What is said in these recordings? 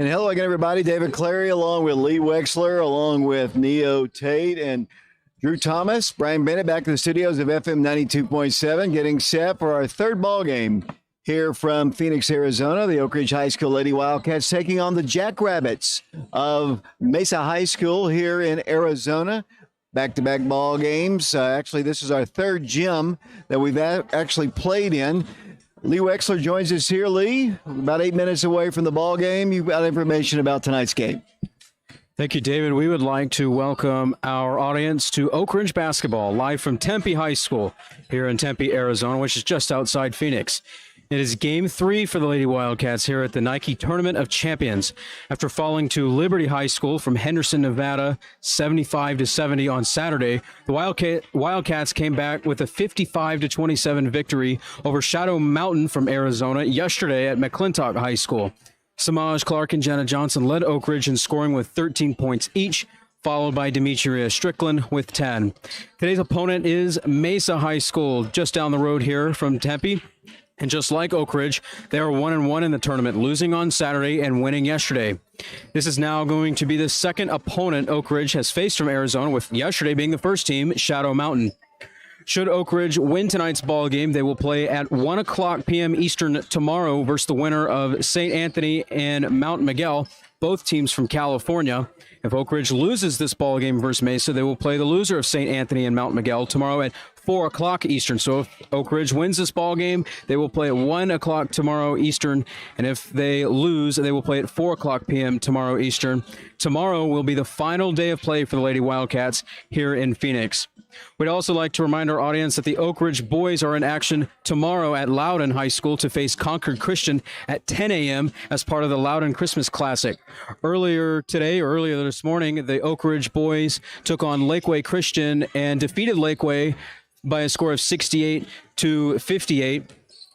And hello again, everybody. David Clary, along with Lee Wexler, along with Neo Tate and Drew Thomas. Brian Bennett back to the studios of FM 92.7, getting set for our third ball game here from Phoenix, Arizona. The Oak Ridge High School Lady Wildcats taking on the Jackrabbits of Mesa High School here in Arizona. Back-to-back ball games. Actually, this is our third gym that we've actually played in. Lee Wexler joins us here. Lee, about 8 minutes away from the ball game. You've got information about tonight's game. Thank you, David. We would like to welcome our audience to Oak Ridge basketball, live from Tempe High School here in Tempe, Arizona, which is just outside Phoenix. It is Game 3 for the Lady Wildcats here at the Nike Tournament of Champions. After falling to Liberty High School from Henderson, Nevada, 75-70 on Saturday, the Wildcats came back with a 55-27 victory over Shadow Mountain from Arizona yesterday at McClintock High School. Samaj Clark and Jenna Johnson led Oak Ridge in scoring with 13 points each, followed by Demetria Strickland with 10. Today's opponent is Mesa High School, just down the road here from Tempe. And just like Oak Ridge, they are 1-1 in the tournament, losing on Saturday and winning yesterday. This is now going to be the second opponent Oak Ridge has faced from Arizona, with yesterday being the first team, Shadow Mountain. Should Oak Ridge win tonight's ball game, they will play at 1 o'clock p.m. Eastern tomorrow versus the winner of St. Anthony and Mount Miguel, both teams from California. If Oak Ridge loses this ball game versus Mesa, they will play the loser of St. Anthony and Mount Miguel tomorrow at 4 o'clock Eastern. So if Oak Ridge wins this ball game, they will play at 1 o'clock tomorrow Eastern. And if they lose, they will play at 4 o'clock p.m. tomorrow Eastern. Tomorrow will be the final day of play for the Lady Wildcats here in Phoenix. We'd also like to remind our audience that the Oak Ridge boys are in action tomorrow at Loudon High School to face Concord Christian at 10 a.m. as part of the Loudon Christmas Classic. Earlier this morning, the Oak Ridge boys took on Lakeway Christian and defeated Lakeway by a score of 68-58.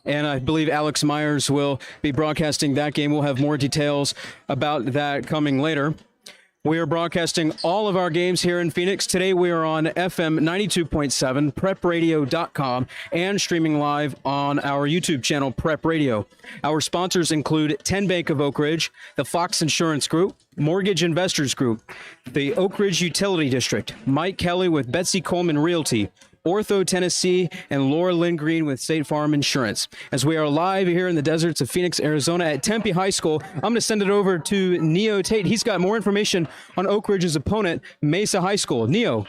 And I believe Alex Myers will be broadcasting that game. We'll have more details about that coming later. We are broadcasting all of our games here in Phoenix. Today we are on FM 92.7, prepradio.com, and streaming live on our YouTube channel, Prep Radio. Our sponsors include 10 Bank of Oak Ridge, the Fox Insurance Group, Mortgage Investors Group, the Oak Ridge Utility District, Mike Kelly with Betsy Coleman Realty, Ortho Tennessee, and Laura Lynn Green with State Farm Insurance. As we are live here in the deserts of Phoenix, Arizona at Tempe High School, I'm going to send it over to Neo Tate. He's got more information on Oak Ridge's opponent, Mesa High School. Neo.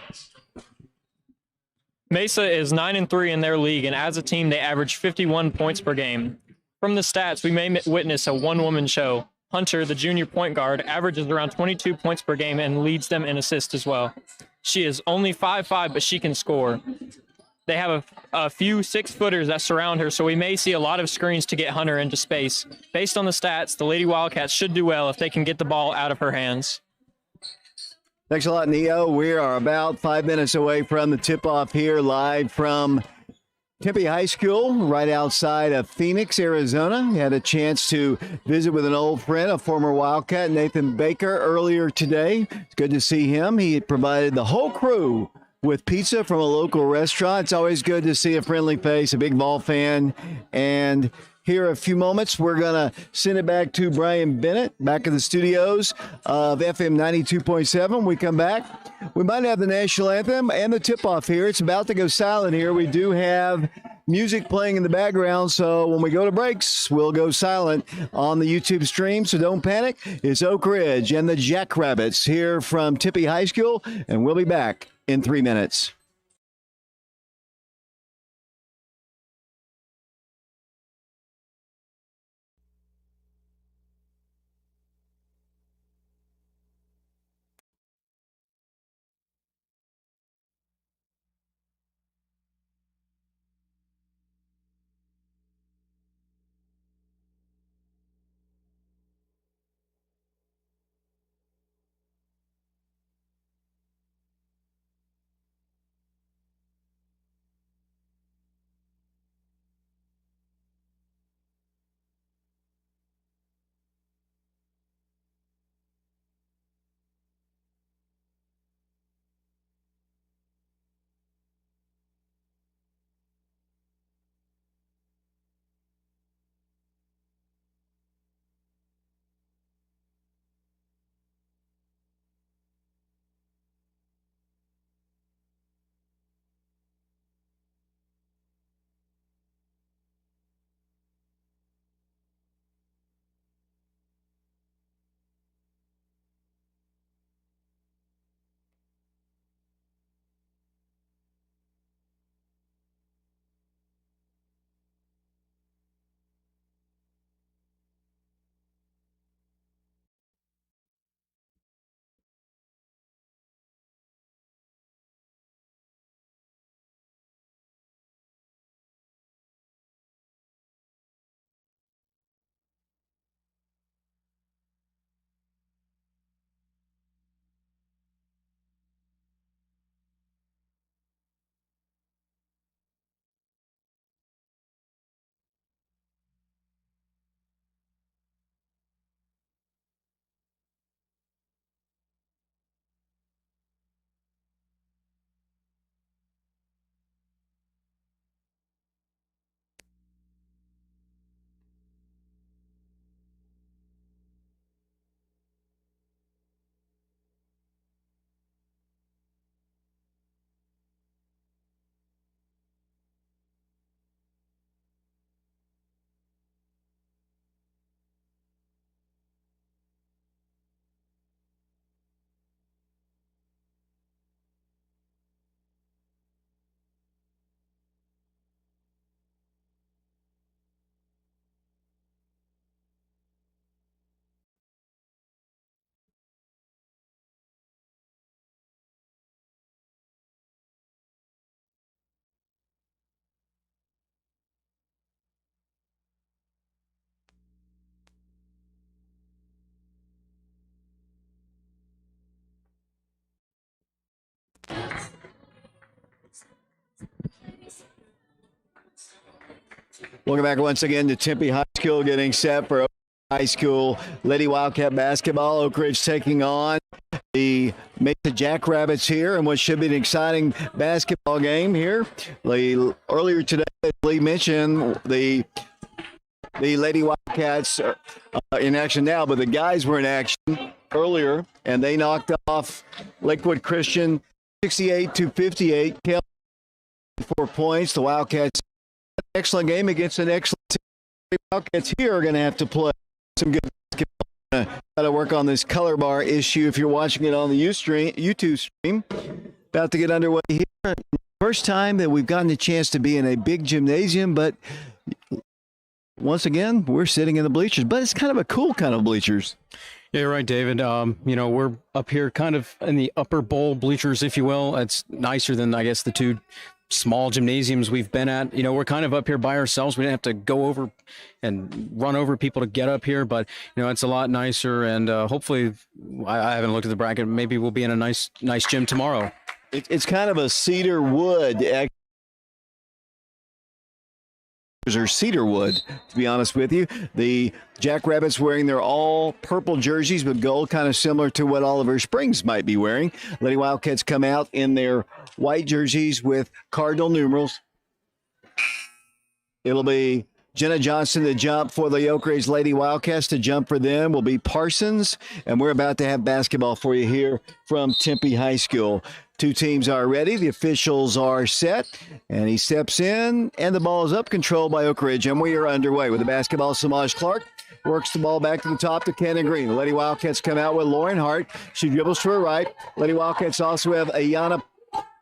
Mesa is 9-3 in their league, and as a team, they average 51 points per game. From the stats, we may witness a one-woman show. Hunter, the junior point guard, averages around 22 points per game and leads them in assists as well. She is only 5'5", but she can score. They have a few 6-footers that surround her, so we may see a lot of screens to get Hunter into space. Based on the stats, the Lady Wildcats should do well if they can get the ball out of her hands. Thanks a lot, Neo. We are about 5 minutes away from the tip-off here, live from Tempe High School, right outside of Phoenix, Arizona. Had a chance to visit with an old friend, a former Wildcat, Nathan Baker, earlier today. It's good to see him. He had provided the whole crew with pizza from a local restaurant. It's always good to see a friendly face, a big ball fan. And here in a few moments, we're going to send it back to Brian Bennett, back in the studios of FM 92.7. We come back, we might have the national anthem and the tip-off here. It's about to go silent here. We do have music playing in the background, so when we go to breaks, we'll go silent on the YouTube stream, so don't panic. It's Oak Ridge and the Jackrabbits here from Tempe High School, and we'll be back in 3 minutes. Welcome back once again to Tempe High School, getting set for high school Lady Wildcat basketball. Oak Ridge taking on the Mesa Jackrabbits here, and what should be an exciting basketball game here. Earlier today, as Lee mentioned, the Lady Wildcats are in action now, but the guys were in action earlier, and they knocked off Lakewood Christian 68-58. 4 points. The Wildcats, excellent game against an excellent team. The Wildcats here are going to have to play some good basketball. Got to work on this color bar issue if you're watching it on the YouTube stream. About to get underway here. First time that we've gotten a chance to be in a big gymnasium, but once again, we're sitting in the bleachers. But it's kind of a cool kind of bleachers. Yeah, you're right, David. We're up here kind of in the upper bowl bleachers, if you will. It's nicer than, I guess, the two small gymnasiums we've been at. We're kind of up here by ourselves. We didn't have to go over and run over people to get up here, but it's a lot nicer. And hopefully, I haven't looked at the bracket. Maybe we'll be in a nice gym tomorrow. It's kind of a cedar wood. Or cedar wood, to be honest with you. The Jackrabbits wearing their all purple jerseys with gold, kind of similar to what Oliver Springs might be wearing. Lady Wildcats come out in their white jerseys with cardinal numerals. It'll be Jenna Johnson to jump for the Oak Ridge Lady Wildcats. To jump for them will be Parsons, and we're about to have basketball for you here from Tempe High School. Two teams are ready. The officials are set, and he steps in, and the ball is up, controlled by Oak Ridge, and we are underway with the basketball. Samaj Clark works the ball back to the top to Cannon Green. The Lady Wildcats come out with Lauren Hart. She dribbles to her right. Lady Wildcats also have Ayana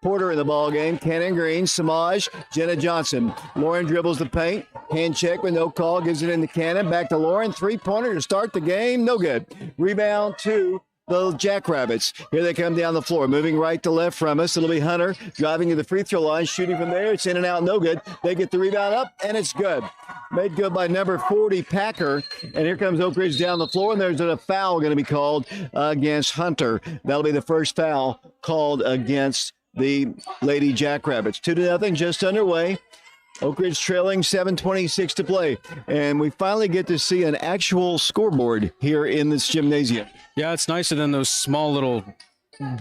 Porter in the ball game. Cannon Green, Samaj, Jenna Johnson. Lauren dribbles the paint. Hand check with no call. Gives it into Cannon. Back to Lauren. Three-pointer to start the game. No good. Rebound to the Jackrabbits. Here they come down the floor, moving right to left from us. It'll be Hunter driving to the free throw line, shooting from there. It's in and out, no good. They get the rebound up, and it's good. Made good by number 40, Packer. And here comes Oak Ridge down the floor, and there's a foul going to be called against Hunter. That'll be the first foul called against the Lady Jackrabbits. 2-0, just underway. Oak Ridge trailing, 7:26 to play. And we finally get to see an actual scoreboard here in this gymnasium. Yeah, it's nicer than those small little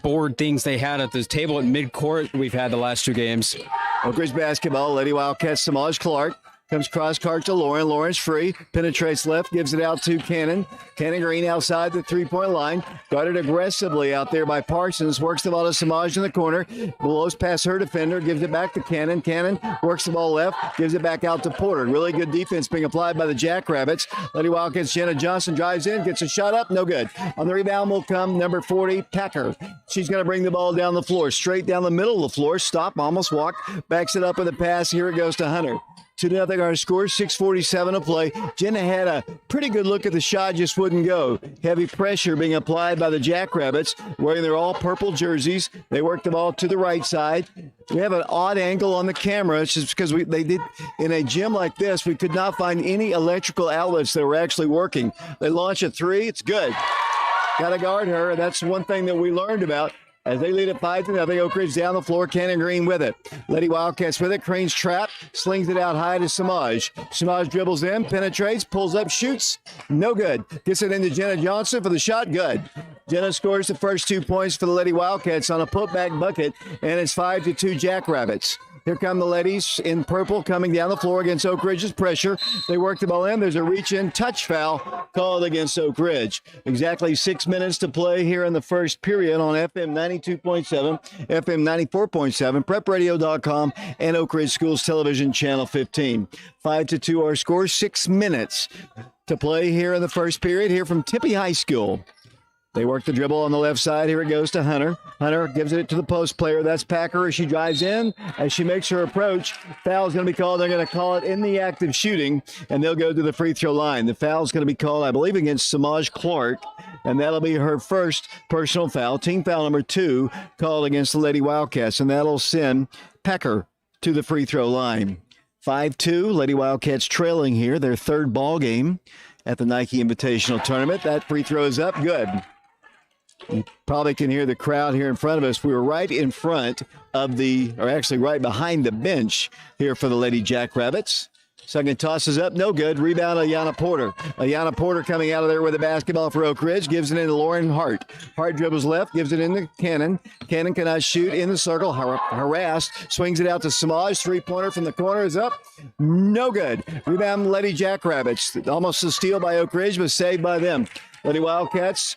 board things they had at the table at midcourt we've had the last two games. Oak Ridge basketball, Lady Wildcats, Samaj Clark. Comes cross court to Lauren. Lauren's free. Penetrates left. Gives it out to Cannon. Cannon Green outside the three-point line. Guarded aggressively out there by Parsons. Works the ball to Samaj in the corner. Blows past her defender. Gives it back to Cannon. Cannon works the ball left. Gives it back out to Porter. Really good defense being applied by the Jackrabbits. Lady Wildcats, Jenna Johnson drives in. Gets a shot up. No good. On the rebound will come number 40, Packer. She's going to bring the ball down the floor. Straight down the middle of the floor. Stop. Almost walked. Backs it up with a pass. Here it goes to Hunter. 2-0 our score, 6:47 to play. Jenna had a pretty good look at the shot, just wouldn't go. Heavy pressure being applied by the Jackrabbits, wearing their all-purple jerseys. They work the ball to the right side. We have an odd angle on the camera. It's just because they did in a gym like this, we could not find any electrical outlets that were actually working. They launch a three, it's good. Got to guard her, and that's one thing that we learned about. As they lead at 5-0, Oak Ridge down the floor, Cannon Green with it. Lady Wildcats with it, Crane's trap, slings it out high to Samaj. Samaj dribbles in, penetrates, pulls up, shoots, no good. Gets it into Jenna Johnson for the shot, good. Jenna scores the first 2 points for the Lady Wildcats on a putback bucket, and it's 5-2 Jackrabbits. Here come the ladies in purple coming down the floor against Oak Ridge's pressure. They work the ball in. There's a reach-in touch foul called against Oak Ridge. Exactly 6 minutes to play here in the first period on FM 92.7, FM 94.7, prepradio.com, and Oak Ridge Schools Television Channel 15. 5-2 our score, 6 minutes to play here in the first period here from Tempe High School. They work the dribble on the left side. Here it goes to Hunter. Hunter gives it to the post player. That's Packer as she drives in. As she makes her approach, foul's going to be called. They're going to call it in the act of shooting, and they'll go to the free throw line. The foul's going to be called, I believe, against Samaj Clark, and that'll be her first personal foul. Team foul number 2 called against the Lady Wildcats, and that'll send Packer to the free throw line. 5-2, Lady Wildcats trailing here, their third ball game at the Nike Invitational Tournament. That free throw is up, good. You probably can hear the crowd here in front of us. We were right in front of right behind the bench here for the Lady Jackrabbits. Second toss is up, no good. Rebound, Ayanna Porter. Ayanna Porter coming out of there with the basketball for Oak Ridge, gives it into Lauren Hart. Hart dribbles left, gives it into Cannon. Cannon cannot shoot in the circle, harassed, swings it out to Samaj. Three-pointer from the corner is up, no good. Rebound, Lady Jackrabbits. Almost a steal by Oak Ridge, but saved by them. Lady Wildcats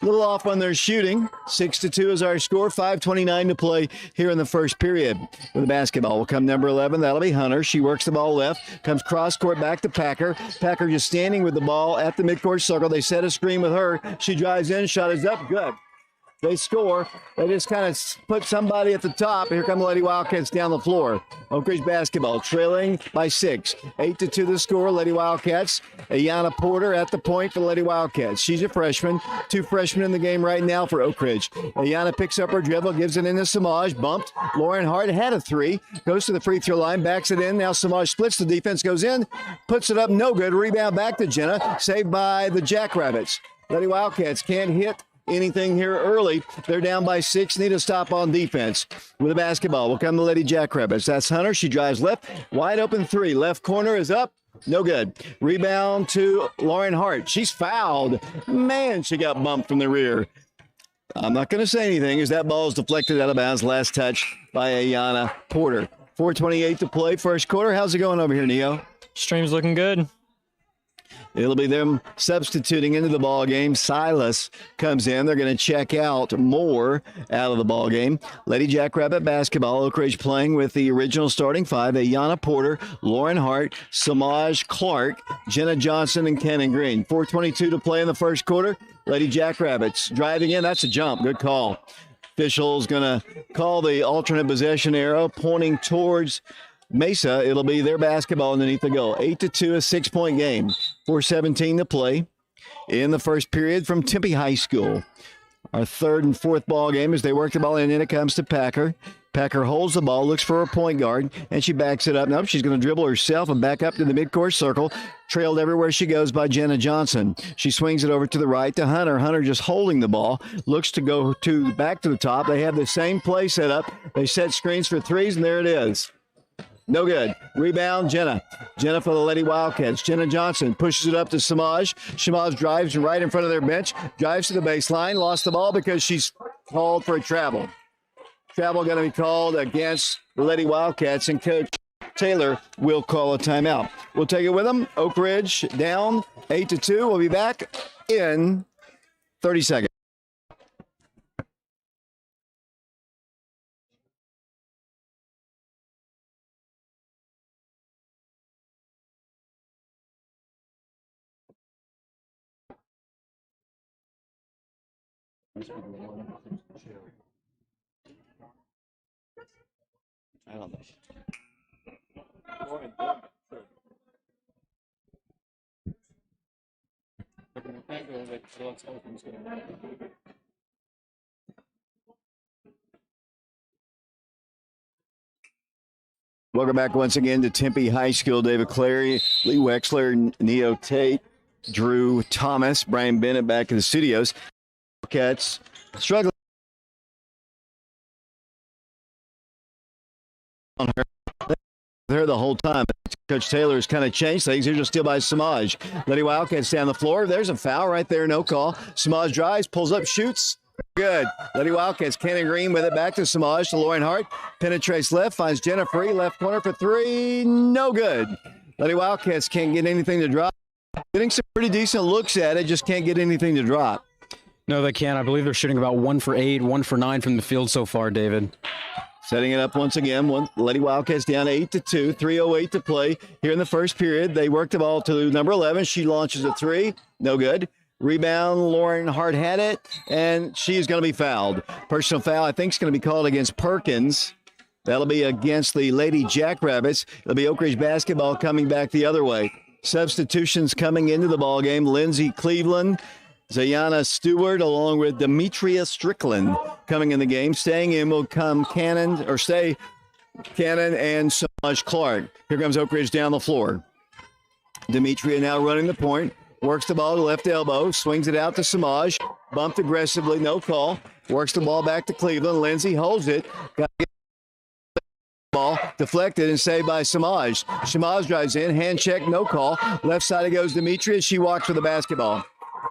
a little off on their shooting. 6-2 is our score. 5:29 to play here in the first period. With the basketball will come number 11. That'll be Hunter. She works the ball left. Comes cross court back to Packer. Packer just standing with the ball at the midcourt circle. They set a screen with her. She drives in. Shot is up. Good. They score. They just kind of put somebody at the top. Here come the Lady Wildcats down the floor. Oak Ridge basketball trailing by 6. 8-2 the score. Lady Wildcats. Ayanna Porter at the point for the Lady Wildcats. She's a freshman. 2 freshmen in the game right now for Oak Ridge. Ayanna picks up her dribble, gives it into Samaj. Bumped. Lauren Hart had a 3. Goes to the free throw line, backs it in. Now Samaj splits. The defense goes in. Puts it up. No good. Rebound back to Jenna. Saved by the Jackrabbits. Lady Wildcats can't hit anything here early. They're down by 6, need a stop on defense. With the basketball will come the Lady Jackrabbits. That's Hunter. She drives left. Wide open 3. Left corner is up. No good. Rebound to Lauren Hart. She's fouled. Man, she got bumped from the rear. I'm not going to say anything as that ball is deflected out of bounds. Last touch by Ayanna Porter. 4:28 to play. First quarter. How's it going over here, Neo? Stream's looking good. It'll be them substituting into the ball game. Silas comes in. They're going to check out Moore out of the ball game. Lady Jackrabbit basketball. Oak Ridge playing with the original starting 5. Ayanna Porter, Lauren Hart, Samaj Clark, Jenna Johnson, and Cannon Green. 4:22 to play in the first quarter. Lady Jackrabbits driving in. That's a jump. Good call. Official's going to call the alternate possession arrow pointing towards Mesa. It'll be their basketball underneath the goal. 8-2, a 6-point game. 4:17 to play in the first period from Tempe High School. Our third and fourth ball game as they work the ball in, and it comes to Packer. Packer holds the ball, looks for a point guard, and she backs it up. Nope, she's going to dribble herself and back up to the midcourt circle. Trailed everywhere she goes by Jenna Johnson. She swings it over to the right to Hunter. Hunter just holding the ball, looks to go back to the top. They have the same play set up. They set screens for 3s, and there it is. No good. Rebound, Jenna. Jenna for the Lady Wildcats. Jenna Johnson pushes it up to Samaj. Samaj drives right in front of their bench. Drives to the baseline. Lost the ball because she's called for a travel. Travel going to be called against the Lady Wildcats, and Coach Taylor will call a timeout. We'll take it with them. Oak Ridge down 8-2. We'll be back in 30 seconds. I don't know. Welcome back once again to Tempe High School. David Clary, Lee Wexler, Neo Tate, Drew Thomas, Brian Bennett back in the studios. Cats struggling on her the whole time. Coach Taylor has kind of changed things. Here's a steal by Samaj. Lady Wildcats down the floor. There's a foul right there. No call. Samaj drives, pulls up, shoots. Good. Lady Wildcats. Cannon Green with it back to Samaj to Lauren Hart. Penetrates left, finds Jenna free. Left corner for 3. No good. Lady Wildcats can't get anything to drop. Getting some pretty decent looks at it, just can't get anything to drop. No, they can't. I believe they're shooting about 1 for 8, 1 for 9 from the field so far, David. Setting it up once again. Lady Wildcats down 8-2. 3:08 to play here in the first period. They work the ball to number 11. She launches a 3. No good. Rebound. Lauren Hart had it, and she's going to be fouled. Personal foul, I think, is going to be called against Perkins. That'll be against the Lady Jackrabbits. It'll be Oak Ridge basketball coming back the other way. Substitutions coming into the ball game. Lindsay Cleveland, Zayana Stewart, along with Demetria Strickland coming in the game. Staying in will come Cannon and Samaj Clark. Here comes Oak Ridge down the floor. Demetria now running the point. Works the ball to left elbow. Swings it out to Samaj. Bumped aggressively. No call. Works the ball back to Cleveland. Lindsay holds it. Got to get the ball, deflected and saved by Samaj. Samaj drives in, hand check, no call. Left side it goes Demetrius. She walks for the basketball.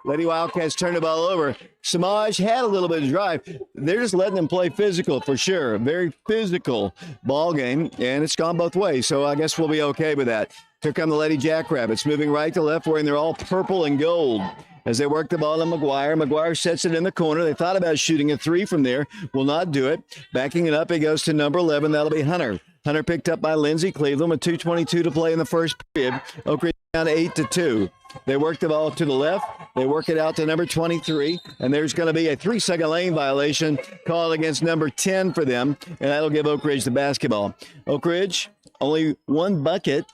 Lady Wildcats turn the ball over. Samaj had a little bit of drive. They're just letting them play physical for sure. A very physical ball game, and it's gone both ways, so I guess we'll be okay with that. Here come the Lady Jackrabbits, moving right to left, wearing they're all purple and gold. As they work the ball to McGuire. McGuire sets it in the corner. They thought about shooting a three from there. Will not do it. Backing it up, it goes to number 11. That'll be Hunter. Hunter picked up by Lindsay Cleveland with 2:22 to play in the first period. Oak Ridge down 8-2. They work the ball to the left. They work it out to number 23. And there's going to be a 3-second lane violation called against number 10 for them. And that'll give Oak Ridge the basketball. Oak Ridge, only one bucket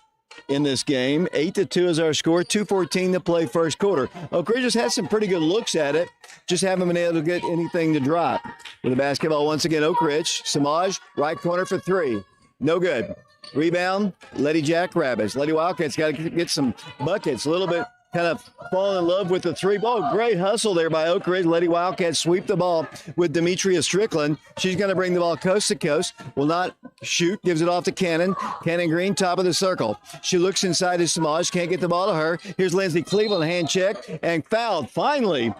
in this game. 8-2 is our score. 2:14 to play first quarter. Oak Ridge has had some pretty good looks at it. Just haven't been able to get anything to drop. With the basketball once again, Oak Ridge. Samaj, right corner for three. No good. Rebound, Lady Jackrabbits. Lady Wildcats got to get some buckets. A little bit kind of falling in love with the three ball. Great hustle there by Oak Ridge. Lady Wildcats sweep the ball with Demetria Strickland. She's going to bring the ball coast to coast. Will not shoot. Gives it off to Cannon. Cannon Green, top of the circle. She looks inside to Samaj. Can't get the ball to her. Here's Lindsay Cleveland, hand check, and fouled. Finally,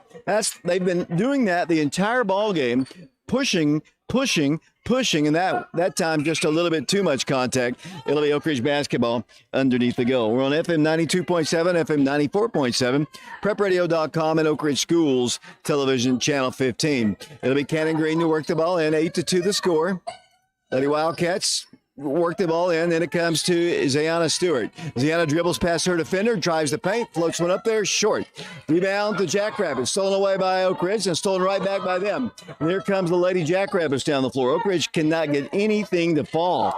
they've been doing that the entire ball game, pushing, and that time just a little bit too much contact. It'll be Oak Ridge basketball underneath the goal. We're on FM 92.7, FM 94.7, prepradio.com, and Oak Ridge Schools Television Channel 15. It'll be Cannon Green to work the ball in, 8-2 the score. Lady Wildcats work the ball in, then it comes to Zayana Stewart. Zayana dribbles past her defender, drives the paint, floats one up there, short. Rebound to Jackrabbits, stolen away by Oak Ridge and stolen right back by them. And here comes the Lady Jackrabbits down the floor. Oak Ridge cannot get anything to fall.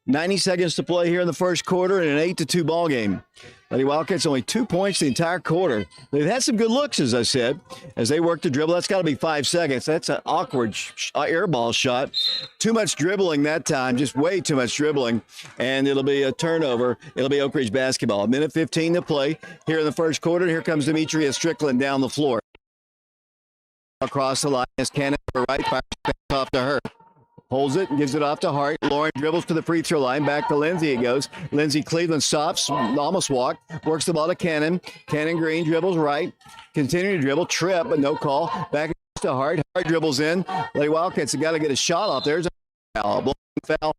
90 seconds to play here in the first quarter in an 8-2 ball game. Lady Wildcats only 2 points the entire quarter. They've had some good looks, as I said, as they work to dribble. That's got to be 5 seconds. That's an awkward air ball shot. Too much dribbling that time, just way too much dribbling, and it'll be a turnover. It'll be Oak Ridge basketball. A minute 15 to play here in the first quarter. Here comes Demetria Strickland down the floor. Across the line as Cannon right, fires off to her. Holds it and gives it off to Hart. Lauren dribbles to the free throw line. Back to Lindsay it goes. Lindsay Cleveland stops. Almost walked. Works the ball to Cannon. Cannon Green dribbles right. Continuing to dribble. Trip, but no call. Back to Hart. Hart dribbles in. Lady Wildcats have got to get a shot off. There's a foul. Blocking foul.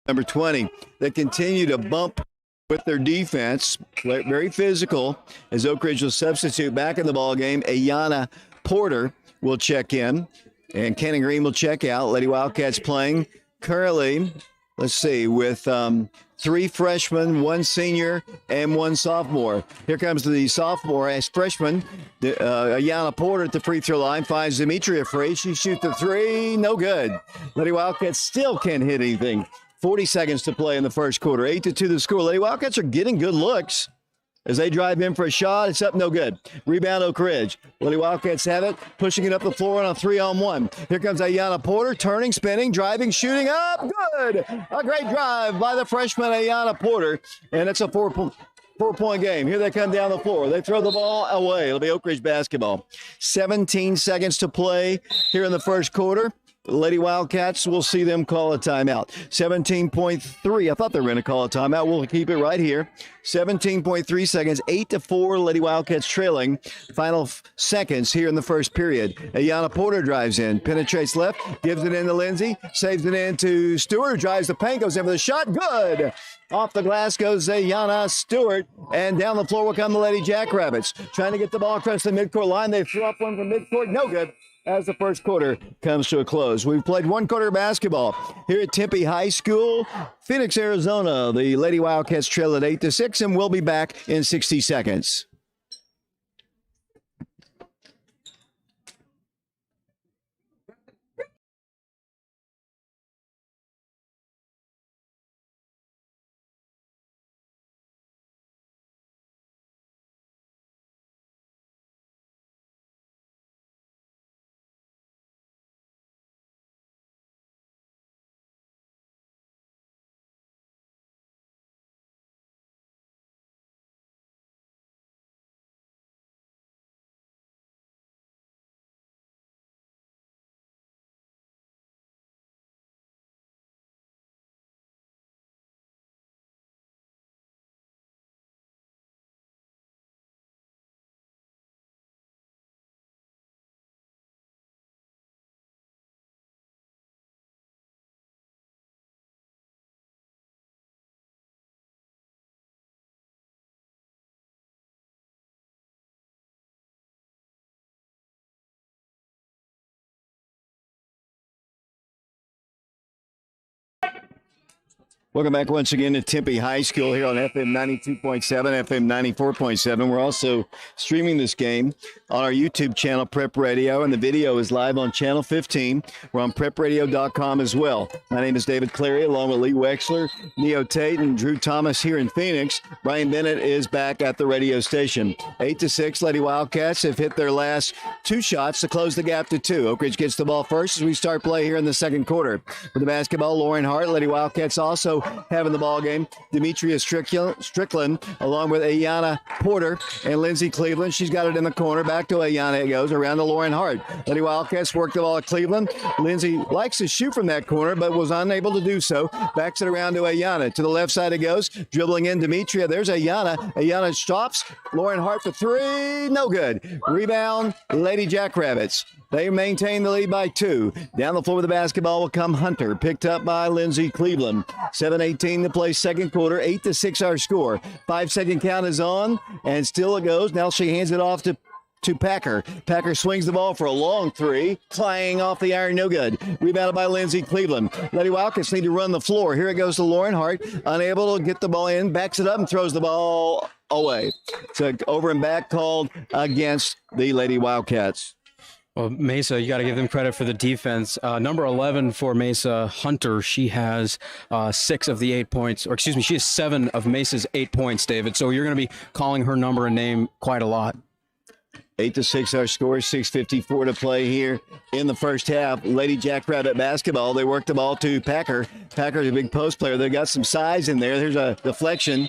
Number 20. They continue to bump with their defense. Very physical as Oak Ridge will substitute back in the ball game. Ayana Porter will check in. And Cannon Green will check out. Lady Wildcats playing currently, let's see, with 3 freshmen, 1 senior, and 1 sophomore. Here comes the sophomore as freshman. Ayana Porter at the free throw line finds Demetria free. She shoots the 3, no good. Lady Wildcats still can't hit anything. 40 seconds to play in the first quarter. 8-2 the score. Lady Wildcats are getting good looks. As they drive in for a shot, it's up, no good. Rebound, Oak Ridge. Lady Wildcats have it, pushing it up the floor on a 3-on-1. Here comes Ayana Porter, turning, spinning, driving, shooting up. Good! A great drive by the freshman Ayana Porter, and it's a four-point game. Here they come down the floor. They throw the ball away. It'll be Oak Ridge basketball. 17 seconds to play here in the first quarter. Lady Wildcats, we'll see them call a timeout. 17.3. I thought they were going to call a timeout. We'll keep it right here. 17.3 seconds, 8-4. Lady Wildcats trailing. Final seconds here in the first period. Ayana Porter drives in, penetrates left, gives it in to Lindsay, saves it into Stewart, drives the paint, goes in for the shot. Good! Off the glass goes Ayana Stewart, and down the floor will come the Lady Jackrabbits. Trying to get the ball across the midcourt line. They throw up one from midcourt. No good. As the first quarter comes to a close. We've played one quarter of basketball here at Tempe High School, Phoenix, Arizona. The Lady Wildcats trail at 8-6, and we'll be back in 60 seconds. Welcome back once again to Tempe High School here on FM 92.7, FM 94.7. We're also streaming this game on our YouTube channel, Prep Radio, and the video is live on Channel 15. We're on prepradio.com as well. My name is David Clary, along with Lee Wexler, Neo Tate, and Drew Thomas here in Phoenix. Brian Bennett is back at the radio station. 8-6, Lady Wildcats have hit their last 2 shots to close the gap to 2. Oak Ridge gets the ball first as we start play here in the second quarter. With the basketball, Lauren Hart, Lady Wildcats also having the ball game. Demetria Strickland along with Ayana Porter and Lindsay Cleveland. She's got it in the corner. Back to Ayana it goes, around to Lauren Hart. Lady Wildcats work the ball at Cleveland. Lindsay likes to shoot from that corner but was unable to do so. Backs it around to Ayana. To the left side it goes. Dribbling in Demetria. There's Ayana. Ayana stops. Lauren Hart for 3. No good. Rebound, Lady Jackrabbits. They maintain the lead by 2. Down the floor with the basketball will come Hunter. Picked up by Lindsay Cleveland. 7:18 to play second quarter. 8-6 our score. 5-second count is on, and still it goes. Now she hands it off to Packer. Packer swings the ball for a long 3. Flying off the iron, no good. Rebounded by Lindsay Cleveland. Lady Wildcats need to run the floor. Here it goes to Lauren Hart. Unable to get the ball in. Backs it up and throws the ball away. So over and back called against the Lady Wildcats. Well, Mesa, you got to give them credit for the defense. Number 11 for Mesa, Hunter, she has 6 of the 8 points, or excuse me, she has 7 of Mesa's 8 points, David. So you're going to be calling her number and name quite a lot. 8-6 our score, 6:54 to play here in the first half. Lady Jackrabbit basketball, they work the ball to Packer. Packer's a big post player. They've got some size in there. There's a deflection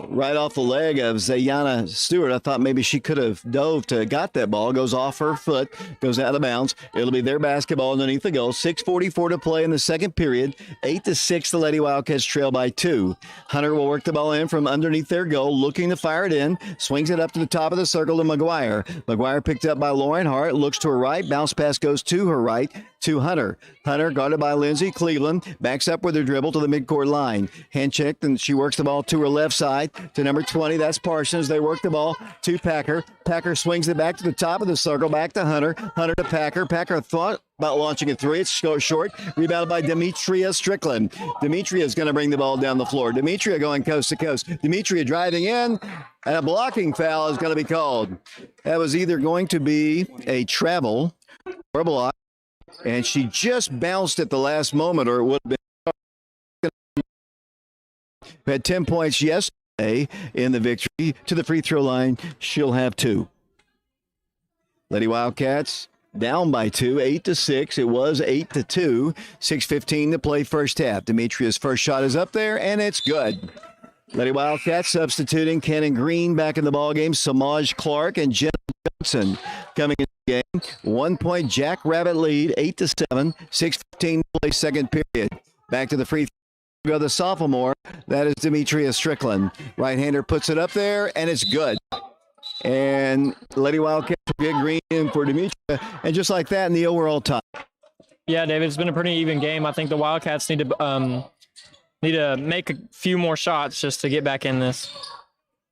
right off the leg of Zayana Stewart. I thought maybe she could have dove to got that ball. Goes off her foot, goes out of bounds. It'll be their basketball underneath the goal. 6:44 to play in the second period. 8-6, the Lady Wildcats trail by 2. Hunter will work the ball in from underneath their goal, looking to fire it in. Swings it up to the top of the circle to McGuire. McGuire picked up by Lauren Hart. Looks to her right. Bounce pass goes to her right to Hunter. Hunter guarded by Lindsay Cleveland. Backs up with her dribble to the midcourt line. Hand checked, and she works the ball to her left side to number 20. That's Parsons. They work the ball to Packer. Packer swings it back to the top of the circle. Back to Hunter. Hunter to Packer. Packer thought about launching a 3. It's short. Rebounded by Demetria Strickland. Demetria is going to bring the ball down the floor. Demetria going coast to coast. Demetria driving in, and a blocking foul is going to be called. That was either going to be a travel or a block, and she just bounced at the last moment, or it would have been. Had 10 points yesterday in the victory. To the free throw line, she'll have 2. Lady Wildcats down by 2, 8-6. It was 8-2. 6:15 to play first half. Demetria's first shot is up there, and it's good. Lady Wildcats substituting Cannon Green back in the ballgame. Samaj Clark and Jenna Johnson coming in the game. 1 point Jackrabbit lead, 8-7. 6:15 to play second period. Back to the free throw. Go the sophomore. That is Demetria Strickland. Right-hander puts it up there, and it's good. And Lady Wildcats will get Green in for Demetria. And just like that, Neil, we're all tied. Yeah, David, it's been a pretty even game. I think the Wildcats need to make a few more shots just to get back in this.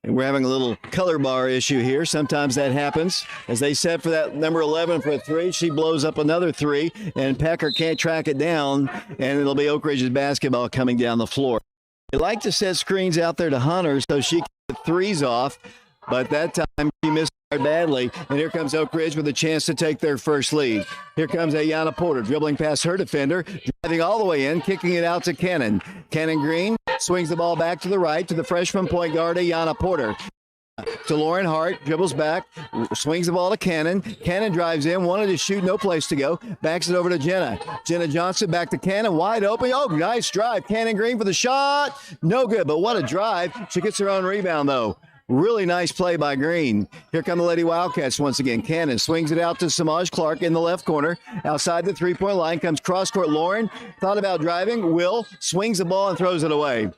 And we're having a little color bar issue here. Sometimes that happens. As they set for that number 11 for a 3, she blows up another 3, and Packer can't track it down, and it'll be Oak Ridge's basketball coming down the floor. They like to set screens out there to Hunter so she can get 3s off, but that time she missed badly, and here comes Oak Ridge with a chance to take their first lead. Here comes Ayana Porter dribbling past her defender, driving all the way in, kicking it out to Cannon. Cannon Green swings the ball back to the right to the freshman point guard Ayana Porter. To Lauren Hart, dribbles back, swings the ball to Cannon. Cannon drives in, wanted to shoot, no place to go. Backs it over to Jenna. Jenna Johnson back to Cannon, wide open. Oh, nice drive. Cannon Green for the shot. No good, but what a drive. She gets her own rebound, though. Really nice play by Green. Here come the Lady Wildcats once again. Cannon swings it out to Samaj Clark in the left corner. Outside the three-point line comes cross-court Lauren. Thought about driving. Will swings the ball and throws it away.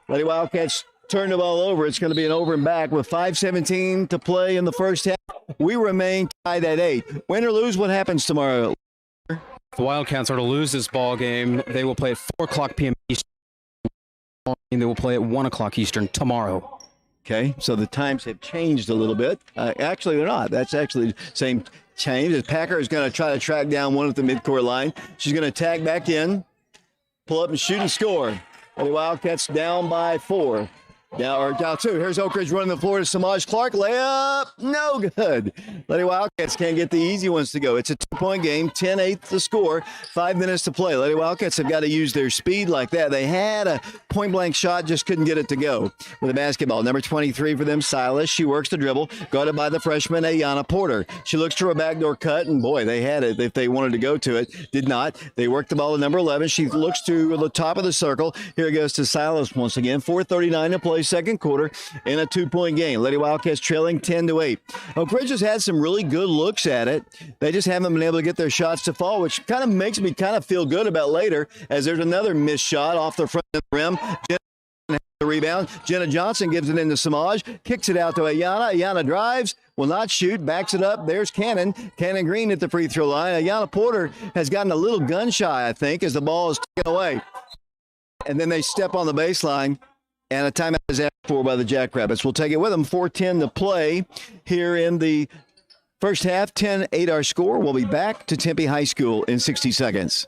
Lady Wildcats turn the ball over. It's going to be an over and back with 5:17 to play in the first half. We remain tied at 8. Win or lose, what happens tomorrow? If the Wildcats are to lose this ball game, they will play at 4 o'clock p.m. Eastern. They will play at 1 o'clock Eastern tomorrow. Okay, so the times have changed a little bit. Actually, they're not. That's actually the same change. As Packer is going to try to track down one at the midcourt line. She's going to tag back in, pull up and shoot and score. Lady Wildcats down by 4. Down 2. Here's Oak Ridge running the floor to Samaj Clark. Layup, no good. Lady Wildcats can't get the easy ones to go. It's a 2-point game, 10-8 the score, 5 minutes to play. Lady Wildcats have got to use their speed like that. They had a point-blank shot, just couldn't get it to go. With a basketball, number 23 for them, Silas. She works the dribble, guarded by the freshman, Ayanna Porter. She looks to her backdoor cut, and boy, they had it if they wanted to go to it. Did not. They worked the ball to number 11. She looks to the top of the circle. Here it goes to Silas once again. 4:39 to play, second quarter in a 2-point game. Lady Wildcats trailing 10-8. Oak Ridge has had some really good looks at it. They just haven't been able to get their shots to fall, which kind of makes me kind of feel good about later, as there's another missed shot off the front of the rim. Jenna has the rebound. Jenna Johnson gives it into Samaj, kicks it out to Ayanna. Ayanna drives, will not shoot, backs it up. There's Cannon Green at the free throw line. Ayanna Porter has gotten a little gun shy, I think, as the ball is taken away. And then they step on the baseline, and a timeout is asked for by the Jackrabbits. We'll take it with them. 4:10 to play here in the first half. 10-8 our score. We'll be back to Tempe High School in 60 seconds.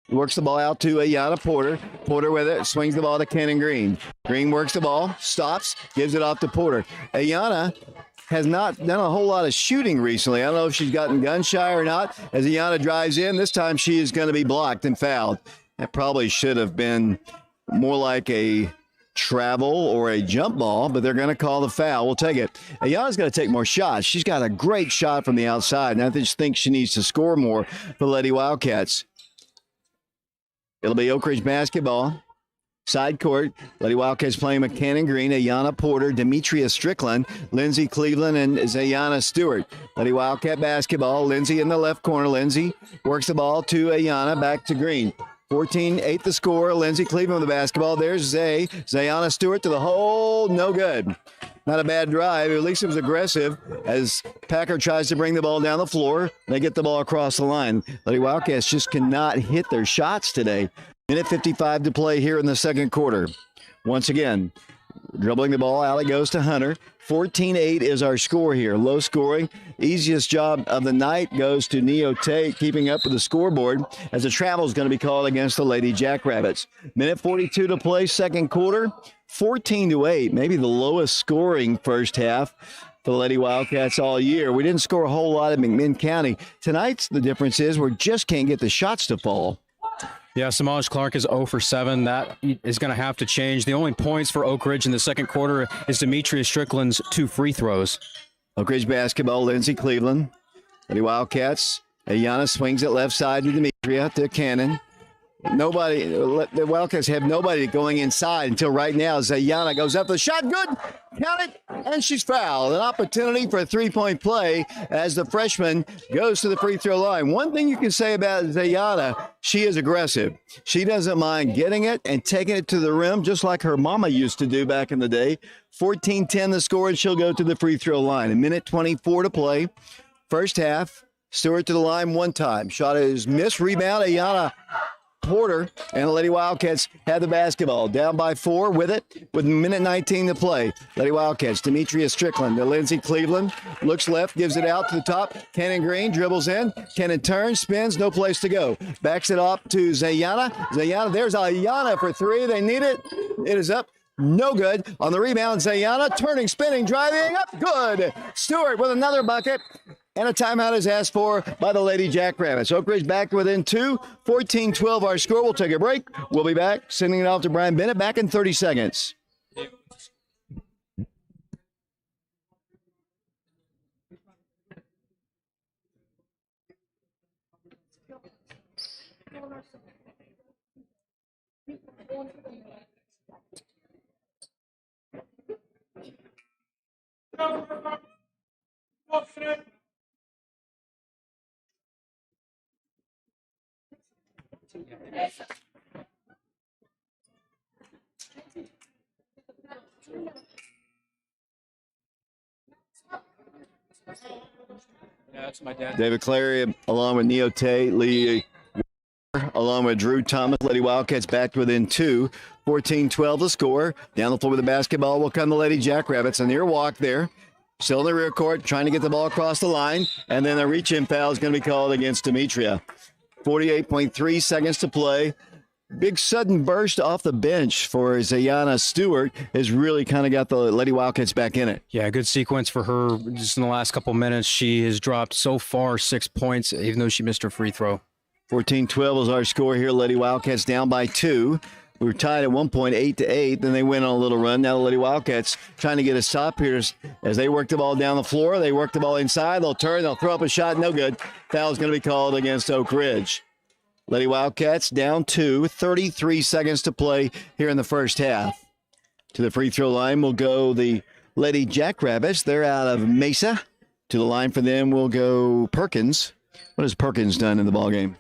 Works the ball out to Ayanna Porter. Porter with it, swings the ball to Cannon Green. Green works the ball, stops, gives it off to Porter. Ayanna has not done a whole lot of shooting recently. I don't know if she's gotten gun shy or not. As Ayanna drives in, this time she is going to be blocked and fouled. That probably should have been more like a travel or a jump ball, but they're going to call the foul. We'll take it. Ayanna's got to take more shots. She's got a great shot from the outside, and I just think she needs to score more for the Lady Wildcats. It'll be Oak Ridge basketball. Side court, Lady Wildcats playing McCannon Green, Ayanna Porter, Demetria Strickland, Lindsay Cleveland, and Zayana Stewart. Lady Wildcat basketball, Lindsay in the left corner. Lindsay works the ball to Ayanna, back to Green. 14-8 the score. Lindsey Cleveland with the basketball. There's Zayana Stewart to the hole. No good. Not a bad drive. At least it was aggressive as Packer tries to bring the ball down the floor. They get the ball across the line. Lady Wildcats just cannot hit their shots today. Minute 55 to play here in the second quarter. Once again, dribbling the ball out, it goes to Hunter. 14-8 is our score here. Low scoring. Easiest job of the night goes to Neo Tate, keeping up with the scoreboard as the travel is going to be called against the Lady Jackrabbits. Minute 42 to play, second quarter. 14-8, maybe the lowest scoring first half for the Lady Wildcats all year. We didn't score a whole lot at McMinn County. Tonight's the difference is we just can't get the shots to fall. Yeah, Samaj Clark is 0 for 7. That is going to have to change. The only points for Oak Ridge in the second quarter is Demetria Strickland's 2 free throws. Oak Ridge basketball, Lindsey Cleveland. Lady Wildcats. Ayana swings it left side to Demetria, to Cannon. Nobody, the Wildcats have nobody going inside until right now. Zayana goes up for the shot. Good. Count it. And she's fouled. An opportunity for a three-point play as the freshman goes to the free throw line. One thing you can say about Zayana, she is aggressive. She doesn't mind getting it and taking it to the rim just like her mama used to do back in the day. 14-10 the score, and she'll go to the free throw line. A minute 24 to play. First half, Stewart to the line one time. Shot is missed. Rebound, Ayana Porter, and the Lady Wildcats had the basketball. Down by 4 with it, with minute 19 to play. Lady Wildcats, Demetria Strickland to Lindsey Cleveland. Looks left, gives it out to the top. Cannon Green dribbles in. Cannon turns, spins, no place to go. Backs it up to Zayana. Zayana, there's Ayana for 3. They need it. It is up. No good. On the rebound, Zayana turning, spinning, driving up. Good. Stewart with another bucket. And a timeout is asked for by the Lady Jackrabbits. Oak Ridge back within 2. 14-12 our score. We'll take a break. We'll be back. Sending it off to Brian Bennett. Back in 30 seconds. Yeah, that's my dad. David Clary along with Neo Tate, Lee along with Drew Thomas. Lady Wildcats back within 2. 14-12 the score. Down the floor with the basketball will come the Lady Jackrabbits. A near walk there. Still in the rear court, trying to get the ball across the line. And then a reach-in foul is going to be called against Demetria. 48.3 seconds to play. Big sudden burst off the bench for Zayana Stewart has really kind of got the Lady Wildcats back in it. Yeah, good sequence for her just in the last couple minutes. She has dropped so far 6 points, even though she missed her free throw. 14-12 is our score here. Lady Wildcats down by 2. We were tied at one point, 8-8. Then they went on a little run. Now the Lady Wildcats trying to get a stop here as they work the ball down the floor. They work the ball inside. They'll turn. They'll throw up a shot. No good. Foul is going to be called against Oak Ridge. Lady Wildcats down 2. 33 seconds to play here in the first half. To the free throw line will go the Lady Jackrabbits. They're out of Mesa. To the line for them will go Perkins. What has Perkins done in the ballgame?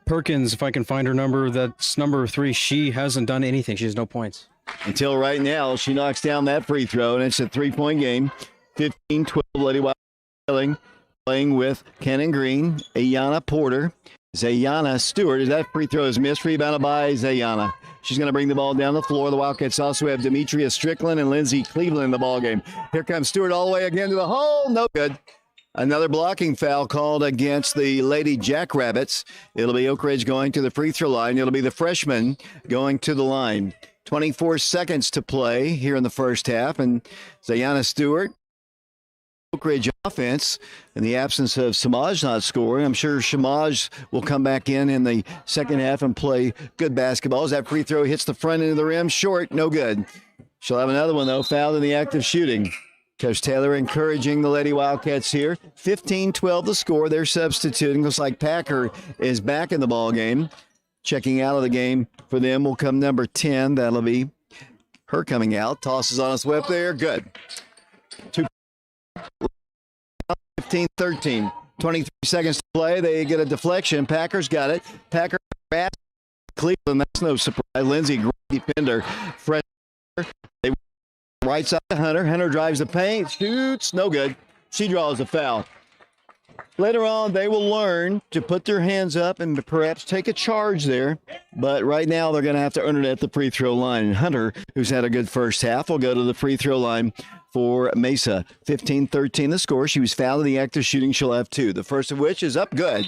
Perkins, if I can find her number, that's number 3. She hasn't done anything. She has no points. Until right now, she knocks down that free throw, and it's a 3-point game. 15-12, Lady Wildcats playing with Cannon Green, Ayana Porter, Zayana Stewart. As that free throw is missed, rebounded by Zayana. She's going to bring the ball down the floor. The Wildcats also have Demetria Strickland and Lindsey Cleveland in the ballgame. Here comes Stewart all the way again to the hole. No good. Another blocking foul called against the Lady Jackrabbits. It'll be Oak Ridge going to the free throw line. It'll be the freshman going to the line. 24 seconds to play here in the first half. And Zayana Stewart, Oak Ridge offense, in the absence of Samaj not scoring. I'm sure Samaj will come back in the second half and play good basketball. As that free throw hits the front end of the rim, short, no good. She'll have another one, though, fouled in the act of shooting. Coach Taylor encouraging the Lady Wildcats here. 15-12 the score. They're substituting. Looks like Packer is back in the ball game. Checking out of the game for them will come number 10. That'll be her coming out. Tosses on a whip there. Good. 15-13. 23 seconds to play. They get a deflection. Packers got it. Packer Cleveland. That's no surprise. Lindsay, great defender. Fresh. They right side to Hunter. Hunter drives the paint, shoots, no good. She draws a foul. Later on, they will learn to put their hands up and perhaps take a charge there. But right now, they're going to have to earn it at the free throw line. And Hunter, who's had a good first half, will go to the free throw line for Mesa. 15-13 the score. She was fouled in the act of shooting. She'll have 2. The first of which is up good.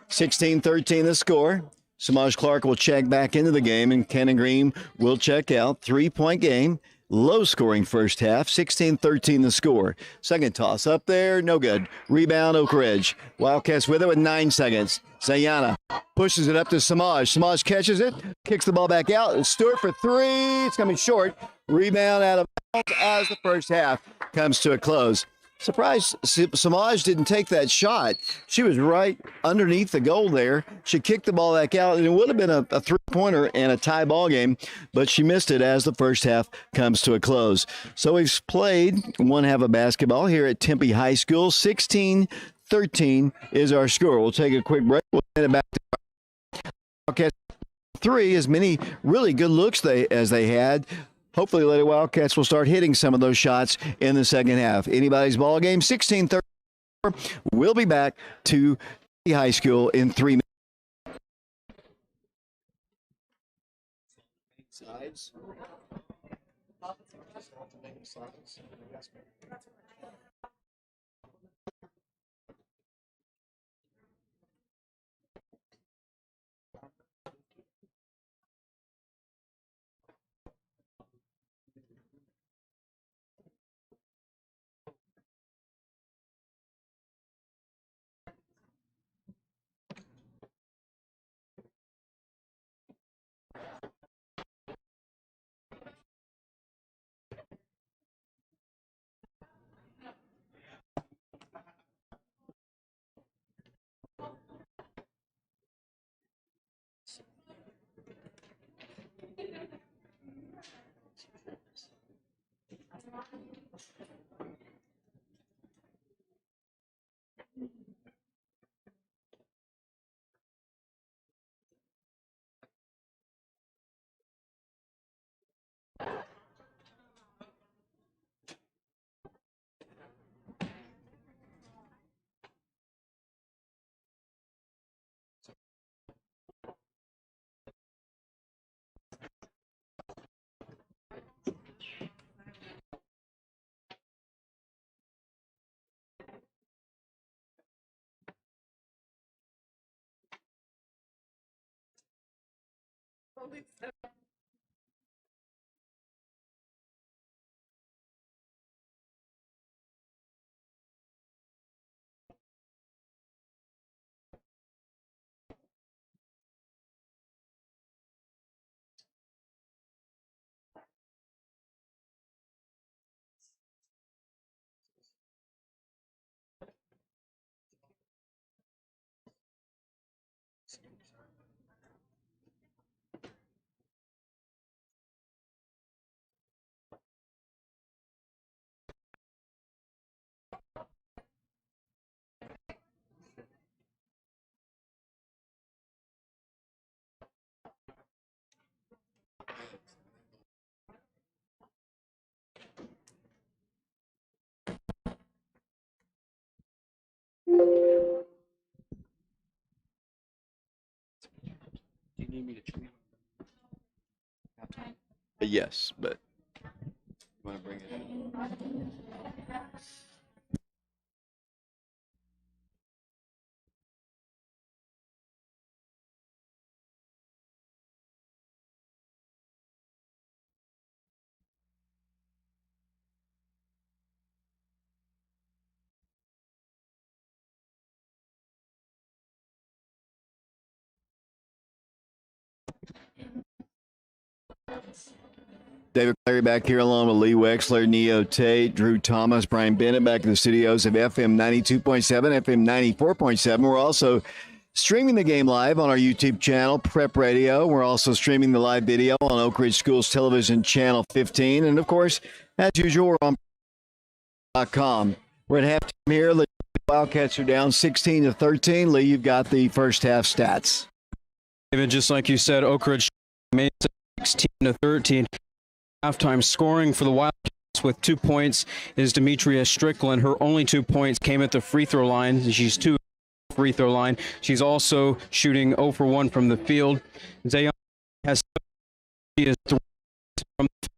16-13 the score. Samaj Clark will check back into the game, and Cannon Green will check out. 3-point game. Low-scoring first half, 16-13 the score. Second toss up there, no good. Rebound, Oak Ridge. Wildcats with it with 9 seconds. Sayana pushes it up to Samaj. Samaj catches it, kicks the ball back out. Stewart for 3. It's coming short. Rebound out of bounds as the first half comes to a close. Surprised Samaj didn't take that shot. She was right underneath the goal there. She kicked the ball back out, and it would have been a three-pointer and a tie ball game, but she missed it as the first half comes to a close. So we've played one half of basketball here at Tempe High School. 16-13 is our score. We'll take a quick break. We'll hand it back to Wildcats 3. As many really good looks as they had. Hopefully, Lady Wildcats will start hitting some of those shots in the second half. Anybody's ball game, 16-34. We'll be back to the high school in 3 minutes. Do you need me to tweet? Yes, but you want to bring it in? David Clary back here along with Lee Wexler, Neo Tate, Drew Thomas, Brian Bennett back in the studios of FM 92.7, FM 94.7. We're also streaming the game live on our YouTube channel, Prep Radio. We're also streaming the live video on Oak Ridge Schools Television Channel 15. And, of course, as usual, we're on .com. We're at halftime here. The Wildcats are down 16-13. Lee, you've got the first half stats. David, just like you said, Oak Ridge Mesa 16-13. Halftime scoring for the Wildcats with 2 points is Demetria Strickland. Her only 2 points came at the free throw line. She's 2 free throw line. She's also shooting 0 for 1 from the field. Zayon has she is 3 from the field.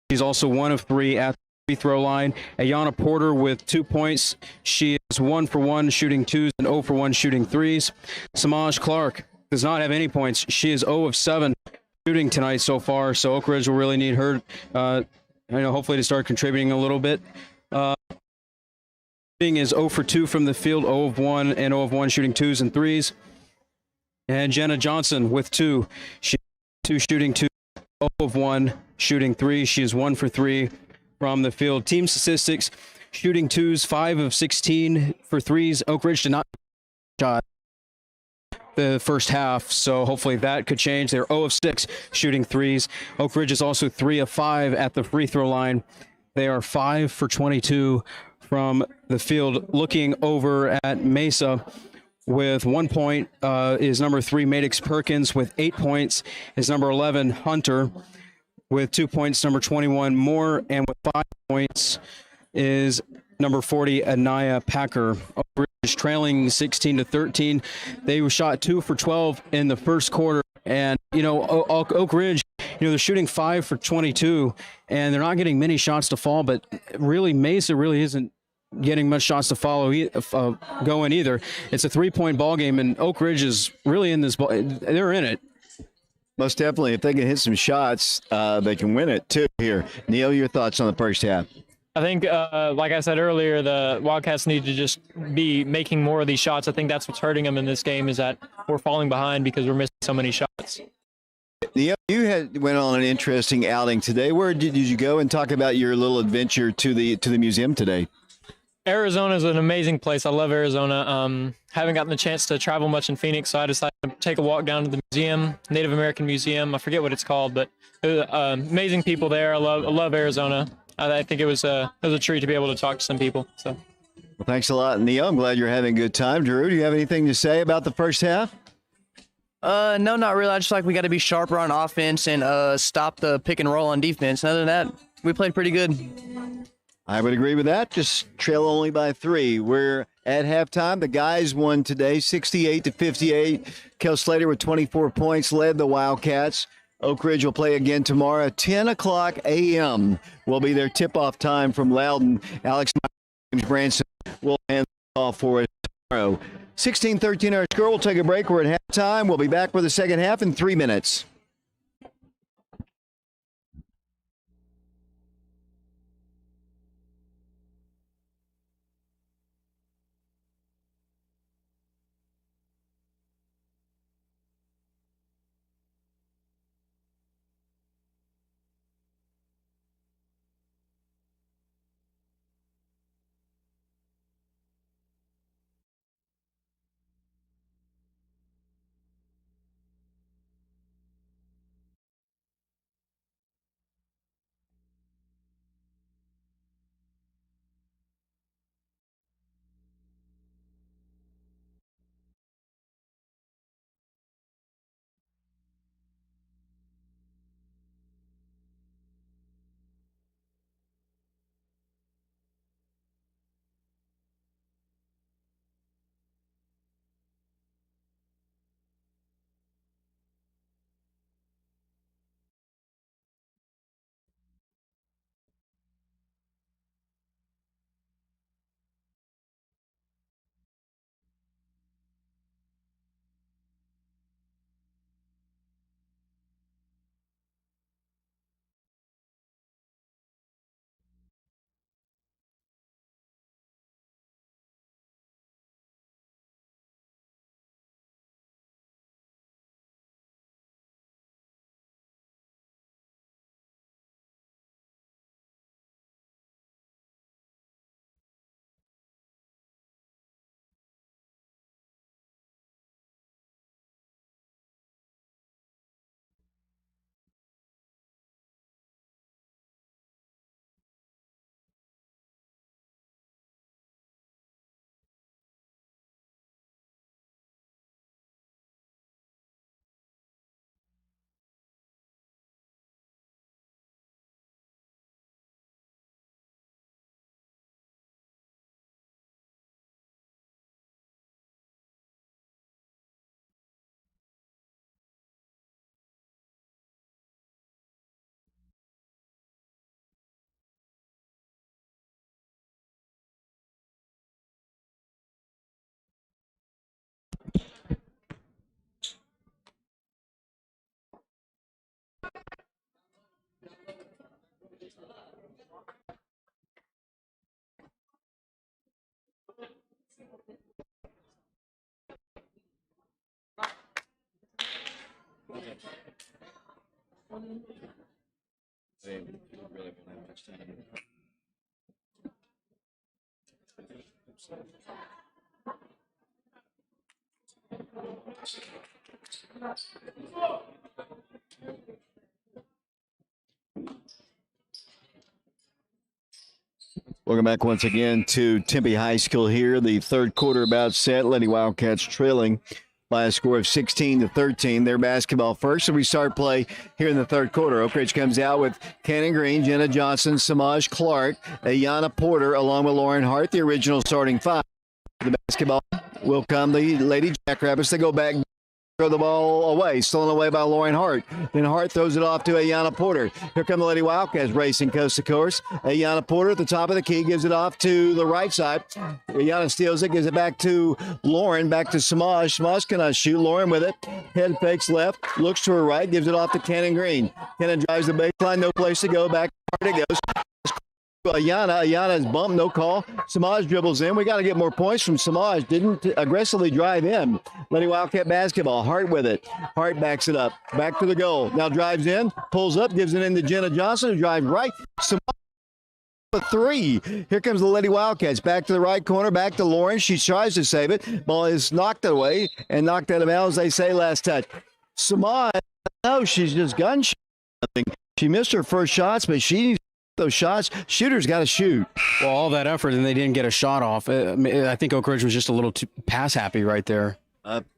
She's also 1 of 3 at the free throw line. Ayana Porter with 2 points. She is 1 for 1 shooting 2s and 0 for 1 shooting 3s. Samaj Clark does not have any points. She is 0 of 7 shooting tonight so far, so Oak Ridge will really need her, hopefully to start contributing a little bit. Shooting is 0 for 2 from the field, 0 of 1, and 0 of 1 shooting 2s and 3s. And Jenna Johnson with 2. She 2 shooting 2, 0 of 1 shooting 3. She is 1 for 3 from the field. Team statistics, shooting 2s, 5 of 16 for 3s. Oak Ridge did not shot the first half, so hopefully that could change. They're 0 of 6 shooting 3s. Oak Ridge is also 3 of 5 at the free throw line. They are 5 for 22 from the field. Looking over at Mesa with 1 point is number 3 Maddox Perkins. With 8 points is number 11 Hunter. With 2 points, number 21 Moore, and with 5 points is number 40 Anaya Packer. Oak Ridge trailing 16-13. They were shot 2 for 12 in the first quarter, and Oak Ridge, they're shooting 5 for 22, and they're not getting many shots to fall. But really, Mesa really isn't getting much shots to going either. It's a 3-point ball game, and Oak Ridge is really in this ball. They're in it. Most definitely. If they can hit some shots, they can win it too here. Neil, your thoughts on the first half? I think, like I said earlier, the Wildcats need to just be making more of these shots. I think that's what's hurting them in this game, is that we're falling behind because we're missing so many shots. Neil, you went on an interesting outing today. Where did you go and talk about your little adventure to the museum today? Arizona is an amazing place. I love Arizona. Haven't gotten the chance to travel much in Phoenix, so I decided to take a walk down to the museum, Native American Museum. I forget what it's called, but amazing people there. I love Arizona. I think it was a treat to be able to talk to some people. So, well, thanks a lot, Neil. I'm glad you're having a good time. Drew, do you have anything to say about the first half? No, not really. I just we got to be sharper on offense and stop the pick and roll on defense. Other than that, we played pretty good. I would agree with that. Just trail only by 3. We're at halftime. The guys won today 68-58. Kel Slater with 24 points led the Wildcats. Oak Ridge will play again tomorrow. 10 o'clock a.m. will be their tip-off time from Loudon. Alex James Branson will hand the off for us tomorrow. 16-13 our score. We'll take a break. We're at halftime. We'll be back for the second half in 3 minutes. Welcome back once again to Tempe High School here. The third quarter about set. Lady Wildcats trailing by a score of 16-13. Their basketball first. So we start play here in the third quarter. Oak Ridge comes out with Cannon Green, Jenna Johnson, Samaj Clark, Ayana Porter, along with Lauren Hart, the original starting five. The basketball will come the Lady Jackrabbits. They go back. Throw the ball away, stolen away by Lauren Hart. Then Hart throws it off to Ayana Porter. Here come the Lady Wildcats racing coast to coast. Ayana Porter at the top of the key gives it off to the right side. Ayana steals it, gives it back to Lauren, back to Samaj. Samaj cannot shoot. Lauren with it. Head fakes left, looks to her right, gives it off to Cannon Green. Cannon drives the baseline, no place to go. Back to Hart it goes. Ayana's bumped, no call. Samaj dribbles in. We got to get more points from Samaj. Didn't aggressively drive in. Lady Wildcat basketball. Hart with it. Hart backs it up. Back to the goal. Now drives in, pulls up, gives it in to Jenna Johnson, who drives right. Samaj with three. Here comes the Lady Wildcats. Back to the right corner. Back to Lauren. She tries to save it. Ball is knocked away and knocked out of bounds. They say last touch. Samaj, no, she's just gun shooting. She missed her first shots, but she those shots. Shooters got to shoot. Well, all that effort and they didn't get a shot off. I think Oak Ridge was just a little too pass happy right there.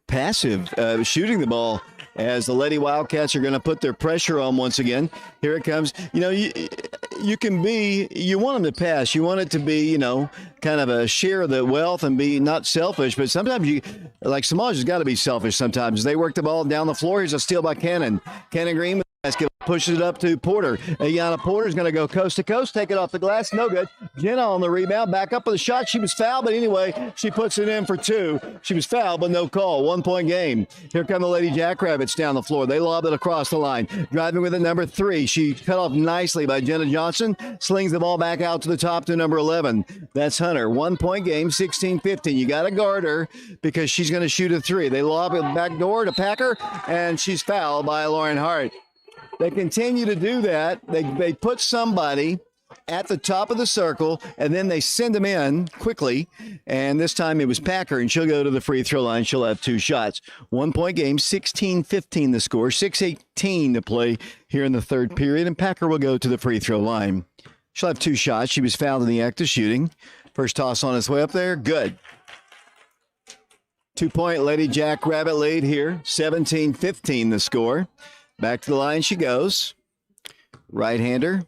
Passive shooting the ball as the Lady Wildcats are going to put their pressure on once again. Here it comes. You know, you can be, you want them to pass. You want it to be, you know, kind of a share of the wealth and be not selfish. But sometimes you, like Samaj has got to be selfish sometimes. They work the ball down the floor. Here's a steal by Cannon. Cannon Green with the basket. Pushes it up to Porter. Ayana Porter's going to go coast to coast, take it off the glass. No good. Jenna on the rebound. Back up with a shot. She was fouled, but anyway, she puts it in for two. She was fouled, but no call. 1 point game. Here come the Lady Jackrabbits down the floor. They lob it across the line. Driving with it, number 3. She cut off nicely by Jenna Johnson. Slings the ball back out to the top to number 11. That's Hunter. 1 point game, 16-15. You got to guard her because she's going to shoot a 3. They lob it back door to Packer, and she's fouled by Lauren Hart. They continue to do that. They put somebody at the top of the circle, and then they send them in quickly. And this time it was Packer, and she'll go to the free throw line. She'll have 2 shots. 1 point game, 16-15 the score, 6:18 to play here in the third period. And Packer will go to the free throw line. She'll have 2 shots. She was fouled in the act of shooting. First toss on its way up there. Good. 2 point Lady Jackrabbit lead here, 17-15 the score. Back to the line she goes. Right-hander.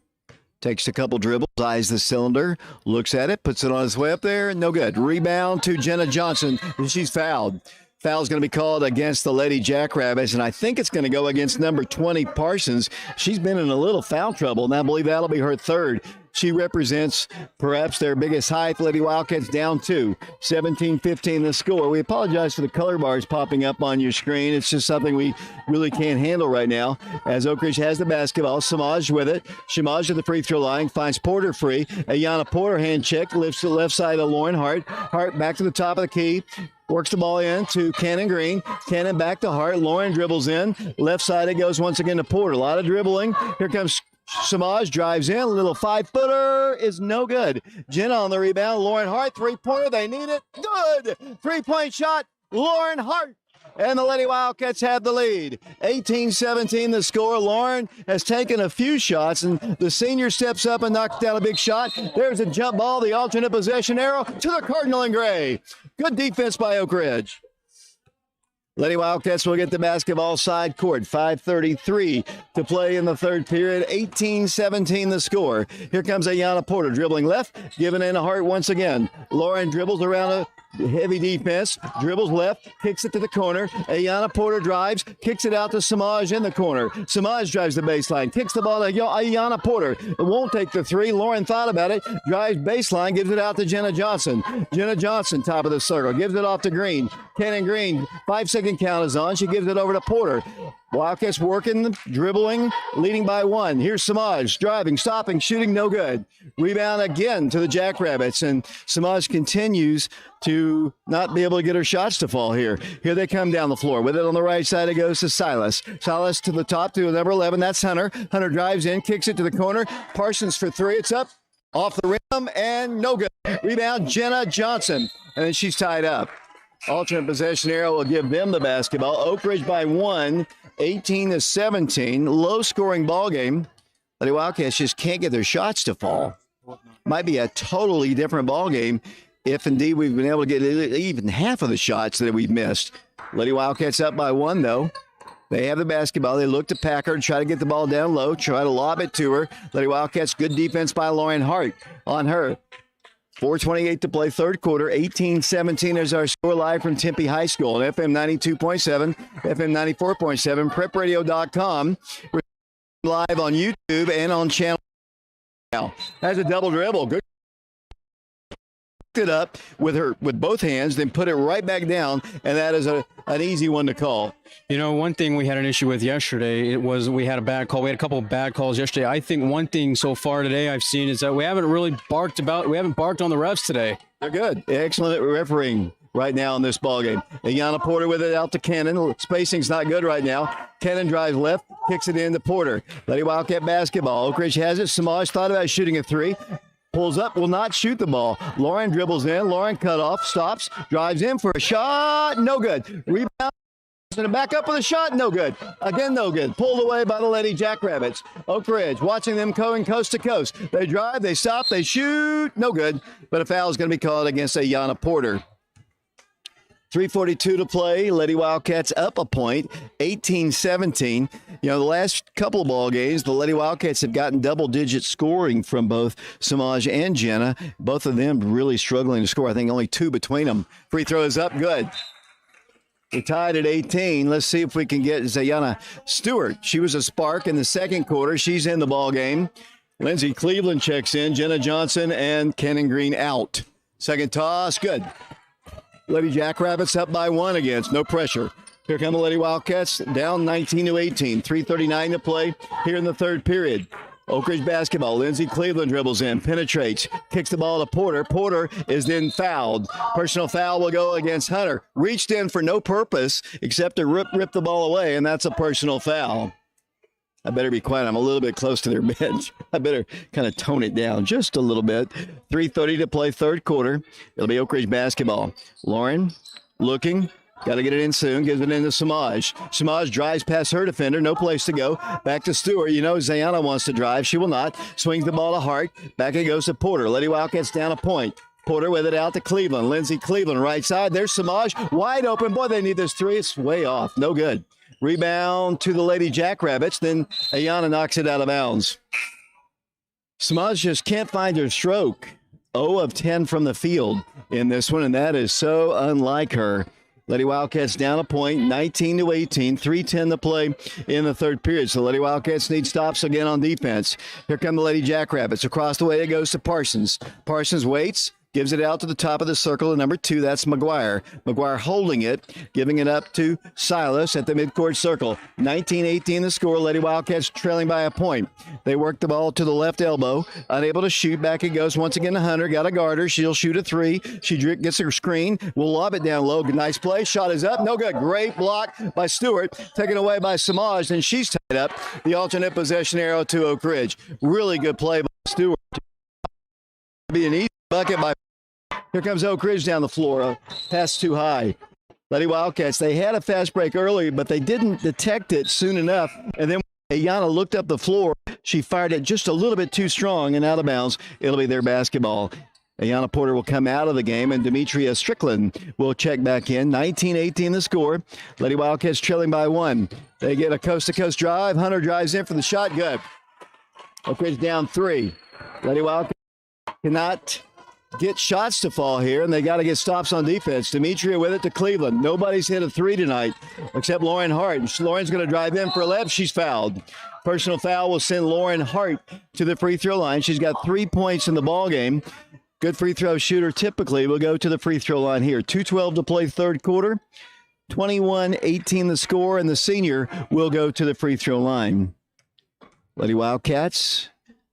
Takes a couple dribbles, eyes the cylinder, looks at it, puts it on his way up there. No good. Rebound to Jenna Johnson. She's fouled. Foul's going to be called against the Lady Jackrabbits, and I think it's going to go against number 20, Parsons. She's been in a little foul trouble, and I believe that'll be her third. She represents perhaps their biggest height. Lady Wildcats down 2, 17-15 the score. We apologize for the color bars popping up on your screen. It's just something we really can't handle right now. As Oak Ridge has the basketball, Samaj with it. Samaj at the free throw line, finds Porter free. Ayana Porter hand check, lifts to the left side of Lauren Hart. Hart back to the top of the key. Works the ball in to Cannon Green. Cannon back to Hart. Lauren dribbles in. Left side it goes once again to Porter. A lot of dribbling. Here comes Samaj, drives in. A little 5-footer is no good. Jenna on the rebound. Lauren Hart, 3-pointer. They need it. Good. 3-point shot. Lauren Hart. And the Lady Wildcats have the lead. 18-17 the score. Lauren has taken a few shots, and the senior steps up and knocks down a big shot. There's a jump ball, the alternate possession arrow to the Cardinal in gray. Good defense by Oak Ridge. Lady Wildcats will get the basketball side court. 5:33 to play in the third period. 18-17 the score. Here comes Ayana Porter dribbling left, giving in a Hart once again. Lauren dribbles around a heavy defense, dribbles left, kicks it to the corner. Ayana Porter drives, kicks it out to Samaj in the corner. Samaj drives the baseline, kicks the ball to Ayana Porter. It won't take the 3. Lauren thought about it, drives baseline, gives it out to Jenna Johnson. Jenna Johnson, top of the circle, gives it off to Green. Cannon Green, 5-second count is on. She gives it over to Porter. Wildcats working, dribbling, leading by 1. Here's Samaj driving, stopping, shooting, no good. Rebound again to the Jackrabbits, and Samaj continues to not be able to get her shots to fall here. Here they come down the floor. With it on the right side, it goes to Silas. Silas to the top to number 11. That's Hunter. Hunter drives in, kicks it to the corner. Parsons for 3. It's up, off the rim, and no good. Rebound, Jenna Johnson, and then she's tied up. Alternate possession arrow will give them the basketball. Oak Ridge by 1, 18-17. Low-scoring ball game. The Wildcats just can't get their shots to fall. Might be a totally different ball game if indeed we've been able to get even half of the shots that we've missed. Lady Wildcats up by 1, though. They have the basketball. They look to Packard, try to get the ball down low, try to lob it to her. Lady Wildcats, good defense by Lauren Hart on her. 4:28 to play, third quarter. 18-17 is our score, live from Tempe High School on FM 92.7, FM 94.7, prepradio.com. We're live on YouTube and on channel now. Has a double dribble. Good. It up with both hands, then put it right back down, and that is an easy one to call. You know, one thing we had an issue with yesterday, it was we had a bad call. We had a couple of bad calls yesterday. I think one thing so far today I've seen is that we haven't barked on the refs today. They're good. Excellent refereeing right now in this ballgame. Ayana Porter with it out to Cannon. Spacing's not good right now. Cannon drives left, kicks it in to Porter. Lady Wildcat basketball. Oak Ridge has it. Samaj thought about shooting a 3. Pulls up, will not shoot the ball. Lauren dribbles in. Lauren cut off, stops, drives in for a shot. No good. Rebound. And back up with a shot. No good. Again, no good. Pulled away by the Lady Jackrabbits. Oak Ridge watching them going coast to coast. They drive, they stop, they shoot. No good. But a foul is going to be called against Ayana Porter. 3:42 to play. Lady Wildcats up a point, 18-17. You know, the last couple of ball games, the Lady Wildcats have gotten double-digit scoring from both Samaj and Jenna. Both of them really struggling to score. I think only 2 between them. Free throw is up. Good. We're tied at 18. Let's see if we can get Zayana Stewart. She was a spark in the second quarter. She's in the ball game. Lindsey Cleveland checks in. Jenna Johnson and Cannon Green out. Second toss. Good. Lady Jackrabbits up by 1 against. No pressure. Here come the Lady Wildcats down 19-18. 3:39 to play here in the third period. Oak Ridge basketball. Lindsey Cleveland dribbles in, penetrates, kicks the ball to Porter. Porter is then fouled. Personal foul will go against Hunter. Reached in for no purpose except to rip the ball away, and that's a personal foul. I better be quiet. I'm a little bit close to their bench. I better kind of tone it down just a little bit. 3:30 to play, third quarter. It'll be Oak Ridge basketball. Lauren looking. Got to get it in soon. Gives it in to Samaj. Samaj drives past her defender. No place to go. Back to Stewart. You know Zayana wants to drive. She will not. Swings the ball to Hart. Back it goes to Porter. Lady Wildcats down a point. Porter with it out to Cleveland. Lindsey Cleveland right side. There's Samaj. Wide open. Boy, they need this 3. It's way off. No good. Rebound to the Lady Jackrabbits. Then Ayana knocks it out of bounds. Samaj just can't find her stroke. 0 of 10 from the field in this one, and that is so unlike her. Lady Wildcats down a point, 19-18, 3:10 to play in the third period. So Lady Wildcats need stops again on defense. Here come the Lady Jackrabbits. Across the way it goes to Parsons. Parsons waits. Gives it out to the top of the circle to number 2. That's McGuire. McGuire holding it, giving it up to Silas at the midcourt circle. 19-18 the score. Lady Wildcats trailing by a point. They work the ball to the left elbow. Unable to shoot. Back it goes once again to Hunter. Got a guard her. She'll shoot a 3. She gets her screen. Will lob it down low. Nice play. Shot is up. No good. Great block by Stewart. Taken away by Samaj. And she's tied up. The alternate possession arrow to Oak Ridge. Really good play by Stewart. Be an easy bucket by. Here comes Oak Ridge down the floor. Pass too high. Lady Wildcats, they had a fast break early, but they didn't detect it soon enough. And then when Ayana looked up the floor, she fired it just a little bit too strong and out of bounds. It'll be their basketball. Ayana Porter will come out of the game, and Demetria Strickland will check back in. 19-18 the score. Lady Wildcats trailing by 1. They get a coast-to-coast drive. Hunter drives in for the shot. Good. Oak Ridge down 3. Lady Wildcats cannot get shots to fall here, and they got to get stops on defense. Demetria with it to Cleveland. Nobody's hit a 3 tonight except Lauren Hart. Lauren's going to drive in for a layup. She's fouled. Personal foul will send Lauren Hart to the free throw line. She's got 3 points in the ball game. Good free throw shooter typically will go to the free throw line here. 2:12 to play third quarter. 21-18 the score, and the senior will go to the free throw line. Lady Wildcats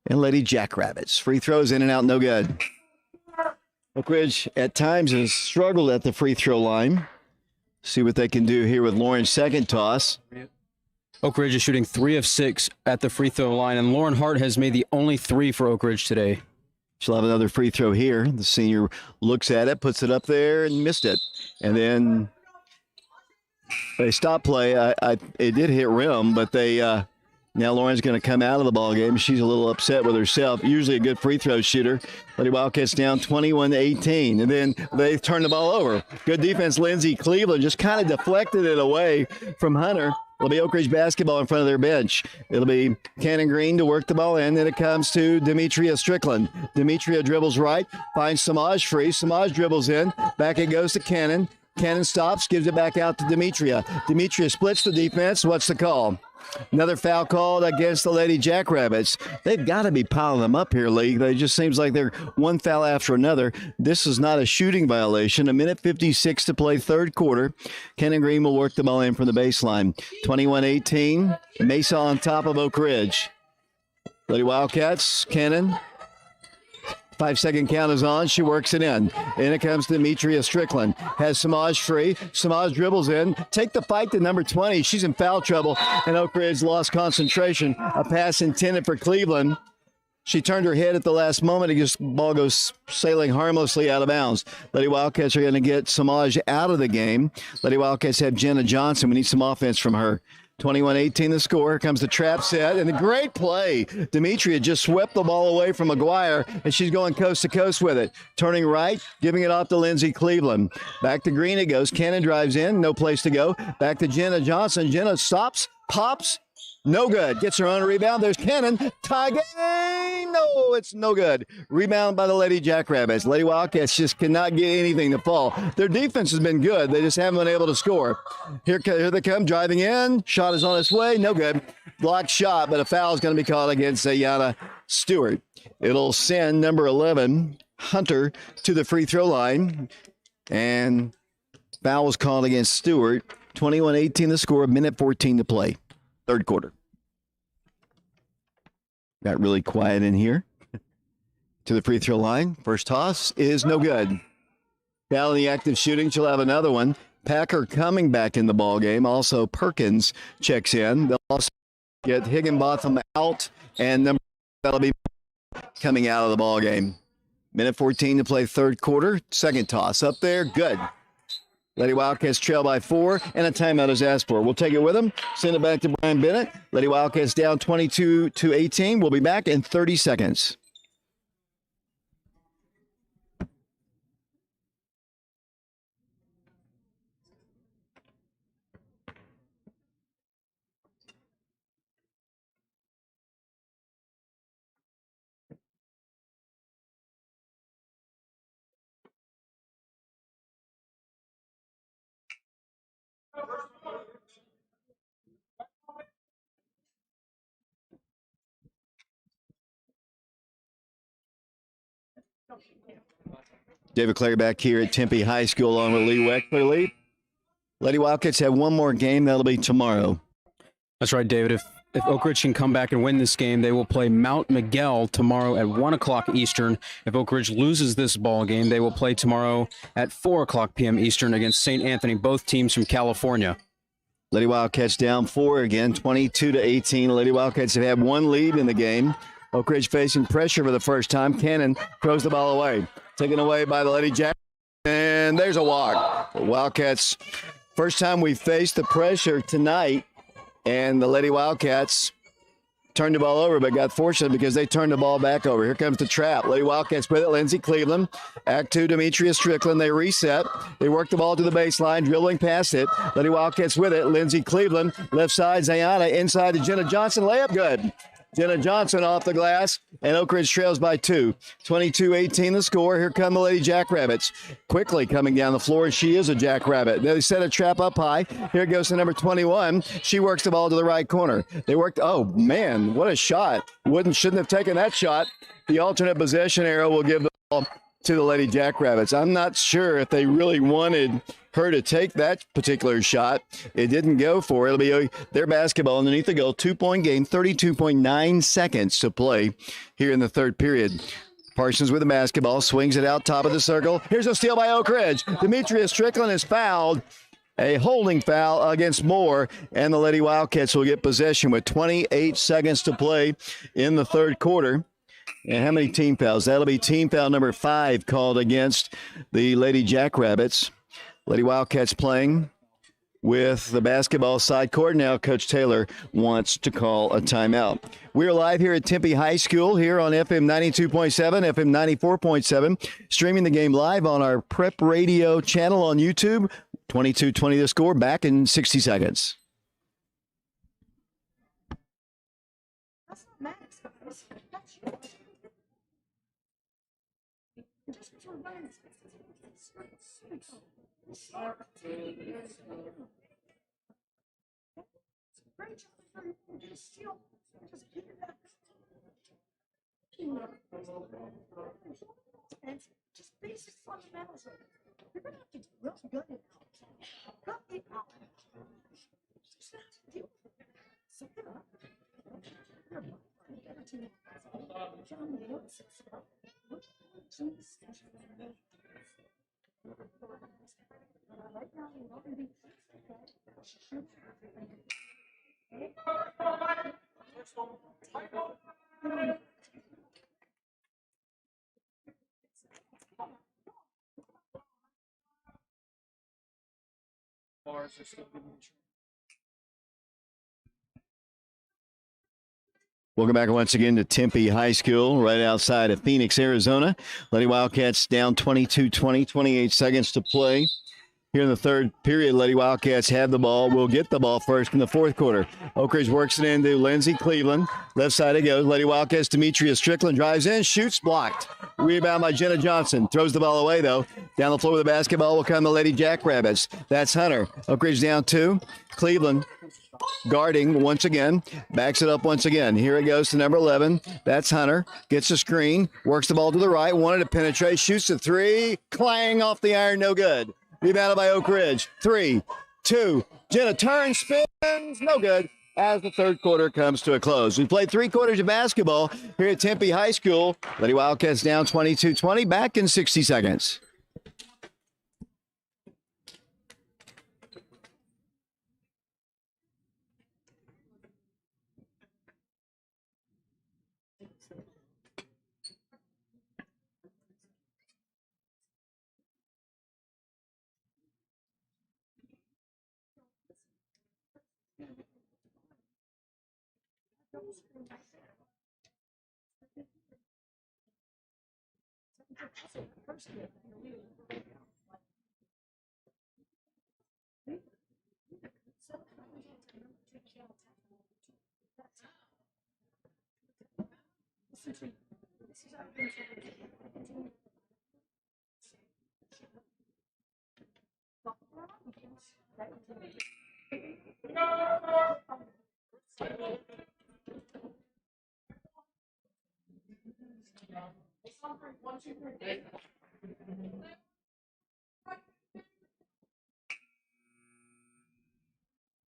and Lady Jackrabbits. Free throws in and out, no good. Oak Ridge at times has struggled at the free throw line. See what they can do here with Lauren's second toss. Oak Ridge is shooting 3 of 6 at the free throw line, and Lauren Hart has made the only 3 for Oak Ridge today. She'll have another free throw here. The senior looks at it, puts it up there, and missed it. And then they stop play. It did hit rim, but they now Lauren's going to come out of the ball game. She's a little upset with herself. Usually a good free throw shooter. Lady Wildcats down 21-18, and then they turn the ball over. Good defense. Lindsay Cleveland just kind of deflected it away from Hunter. It'll be Oak Ridge basketball in front of their bench. It'll be Cannon Green to work the ball in. Then it comes to Demetria Strickland. Demetria dribbles right, finds Samaj free. Samaj dribbles in. Back it goes to Cannon. Cannon stops, gives it back out to Demetria. Demetria splits the defense. What's the call? Another foul called against the Lady Jackrabbits. They've got to be piling them up here, League. It just seems like they're one foul after another. This is not a shooting violation. 1:56 to play, third quarter. Cannon Green will work the ball in from the baseline. 21-18. Mesa on top of Oak Ridge. Lady Wildcats, Cannon. 5-second count is on. She works it in. In it comes to Demetria Strickland. Has Samaj free. Samaj dribbles in. Take the fight to number 20. She's in foul trouble, and Oak Ridge lost concentration. A pass intended for Cleveland. She turned her head at the last moment. The ball goes sailing harmlessly out of bounds. Lady Wildcats are going to get Samaj out of the game. Lady Wildcats have Jenna Johnson. We need some offense from her. 21-18 the score. Here comes the trap set, and the great play. Demetria just swept the ball away from McGuire, and she's going coast to coast with it. Turning right, giving it off to Lindsay Cleveland. Back to Green it goes. Cannon drives in, no place to go. Back to Jenna Johnson. Jenna stops, pops, no good. Gets her own rebound. There's Cannon. Tie game. No, it's no good. Rebound by the Lady Jackrabbits. Lady Wildcats just cannot get anything to fall. Their defense has been good. They just haven't been able to score. Here they come, driving in. Shot is on its way. No good. Blocked shot, but a foul is going to be called against Ayana Stewart. It'll send number 11, Hunter, to the free throw line. And foul was called against Stewart. 21-18 the score. 1:14 to play. Third quarter. Got really quiet in here. To the free throw line. First toss is no good. Foul in the active shooting. She'll have another one. Packer coming back in the ball game. Also Perkins checks in. They'll also get Higginbotham out, and that'll be coming out of the ball game. 1:14 to play, third quarter. Second toss up there. Good. Lady Wildcats trail by 4, and a timeout is asked for. We'll take it with them. Send it back to Brian Bennett. Lady Wildcats down 22-18. We'll be back in 30 seconds. David Clare back here at Tempe High School along with Lee Wexler. Lee, Lady Wildcats have one more game. That'll be tomorrow. That's right, David. If Oak Ridge can come back and win this game, they will play Mount Miguel tomorrow at 1 o'clock Eastern. If Oak Ridge loses this ball game, they will play tomorrow at 4 o'clock p.m. Eastern against St. Anthony, both teams from California. Lady Wildcats down 4 again, 22-18. Lady Wildcats have had one lead in the game. Oak Ridge facing pressure for the first time. Cannon throws the ball away. Taken away by the Lady Jack. And there's a walk. The Wildcats, first time we faced the pressure tonight. And the Lady Wildcats turned the ball over, but got fortunate because they turned the ball back over. Here comes the trap. Lady Wildcats with it. Lindsay Cleveland. Act 2, Demetria Strickland. They reset. They work the ball to the baseline, dribbling past it. Lady Wildcats with it. Lindsay Cleveland. Left side, Zayana. Inside to Jenna Johnson. Layup good. Jenna Johnson off the glass, and Oak Ridge trails by 2. 22-18 the score. Here come the Lady Jackrabbits. Quickly coming down the floor, and she is a Jackrabbit. They set a trap up high. Here it goes to number 21. She works the ball to the right corner. They worked, oh man, what a shot. Shouldn't have taken that shot. The alternate possession arrow will give the ball to the Lady Jackrabbits. I'm not sure if they really wanted her to take that particular shot. It didn't go for it. It'll be their basketball underneath the goal. 2-point game, 32.9 seconds to play here in the third period. Parsons with the basketball, swings it out top of the circle. Here's a steal by Oak Ridge. Demetrius Strickland is fouled. A holding foul against Moore, and the Lady Wildcats will get possession with 28 seconds to play in the third quarter. And how many team fouls? That'll be team foul number 5 called against the Lady Jackrabbits. Lady Wildcats playing with the basketball side court. Now Coach Taylor wants to call a timeout. We're live here at Tempe High School here on FM 92.7, FM 94.7, streaming the game live on our Prep Radio channel on YouTube. 22-20 the score, back in 60 seconds. That's not Max, guys. That's you. Just because we're running this great job for you to steal. Just keep it up. And just basic fundamentals. You're going to have to do real good in cut it out. Just have to deal with it. Suck it up. John Lewis. Right now, you're not going to be Welcome back once again to Tempe High School, right outside of Phoenix, Arizona. Lady Wildcats down 22-20, 28 seconds to play. Here in the third period, Lady Wildcats have the ball. Will get the ball first in the fourth quarter. Oak Ridge works it into Lindsey Cleveland. Left side it goes. Lady Wildcats, Demetrius Strickland drives in, shoots, blocked. Rebound by Jenna Johnson. Throws the ball away, though. Down the floor with the basketball will come the Lady Jackrabbits. That's Hunter. Oak Ridge down 2. Cleveland guarding once again. Backs it up once again. Here it goes to number 11. That's Hunter. Gets a screen. Works the ball to the right. Wanted to penetrate. Shoots the 3. Clang off the iron. No good. Rebounded by Oak Ridge. 3, 2. Jenna turns, spins. No good. As the third quarter comes to a close. We played 3 quarters of basketball here at Tempe High School. Lady Wildcats down 22-20. Back in 60 seconds.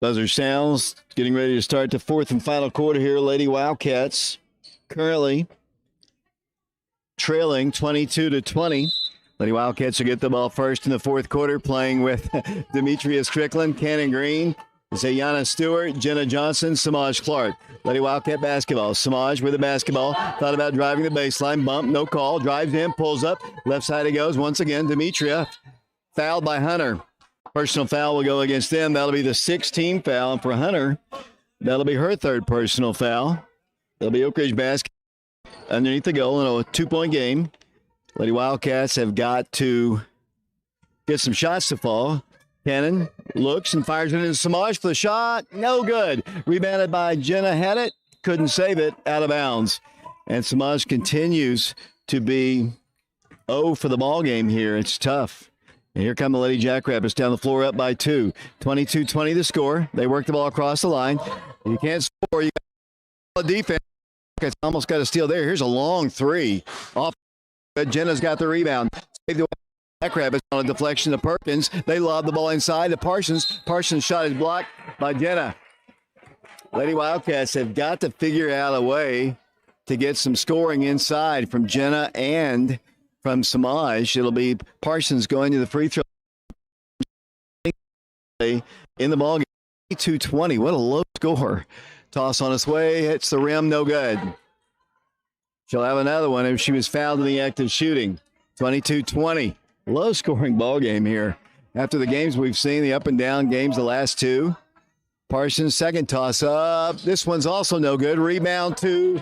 Buzzer sounds. Getting ready to start the fourth and final quarter here. Lady Wildcats currently trailing 22-20. Lady Wildcats will get the ball first in the fourth quarter, playing with Demetrius Strickland, Cannon Green, Zayana Stewart, Jenna Johnson, Samaj Clark. Lady Wildcat basketball. Samaj with the basketball. Thought about driving the baseline. Bump, no call. Drives in, pulls up. Left side it goes. Once again, Demetria fouled by Hunter. Personal foul will go against them. That'll be the 16th foul. And for Hunter, that'll be her third personal foul. That'll be Oak Ridge basket underneath the goal in a 2-point game. Lady Wildcats have got to get some shots to fall. Cannon looks and fires it into Samaj for the shot. No good. Rebounded by Jenna. Had it. Couldn't save it. Out of bounds. And Samaj continues to be 0 for the ball game here. It's tough. And here come the Lady Jackrabbits down the floor up by 2. 22-20 the score. They work the ball across the line. You can't score. You got a defense. It's almost got a steal there. Here's a long 3 off But Jenna's got the rebound. Jackrabbits on a deflection to Perkins. They lob the ball inside to Parsons. Parsons' shot is blocked by Jenna. Lady Wildcats have got to figure out a way to get some scoring inside from Jenna and from Samaj. It'll be Parsons going to the free throw in the ball game. 22-20. What a low score. Toss on its way. Hits the rim. No good. She'll have another one if she was fouled in the act of shooting. 22-20. Low scoring ball game here. After the games we've seen, the up and down games, the last two. Parsons' second toss up. This one's also no good. Rebound to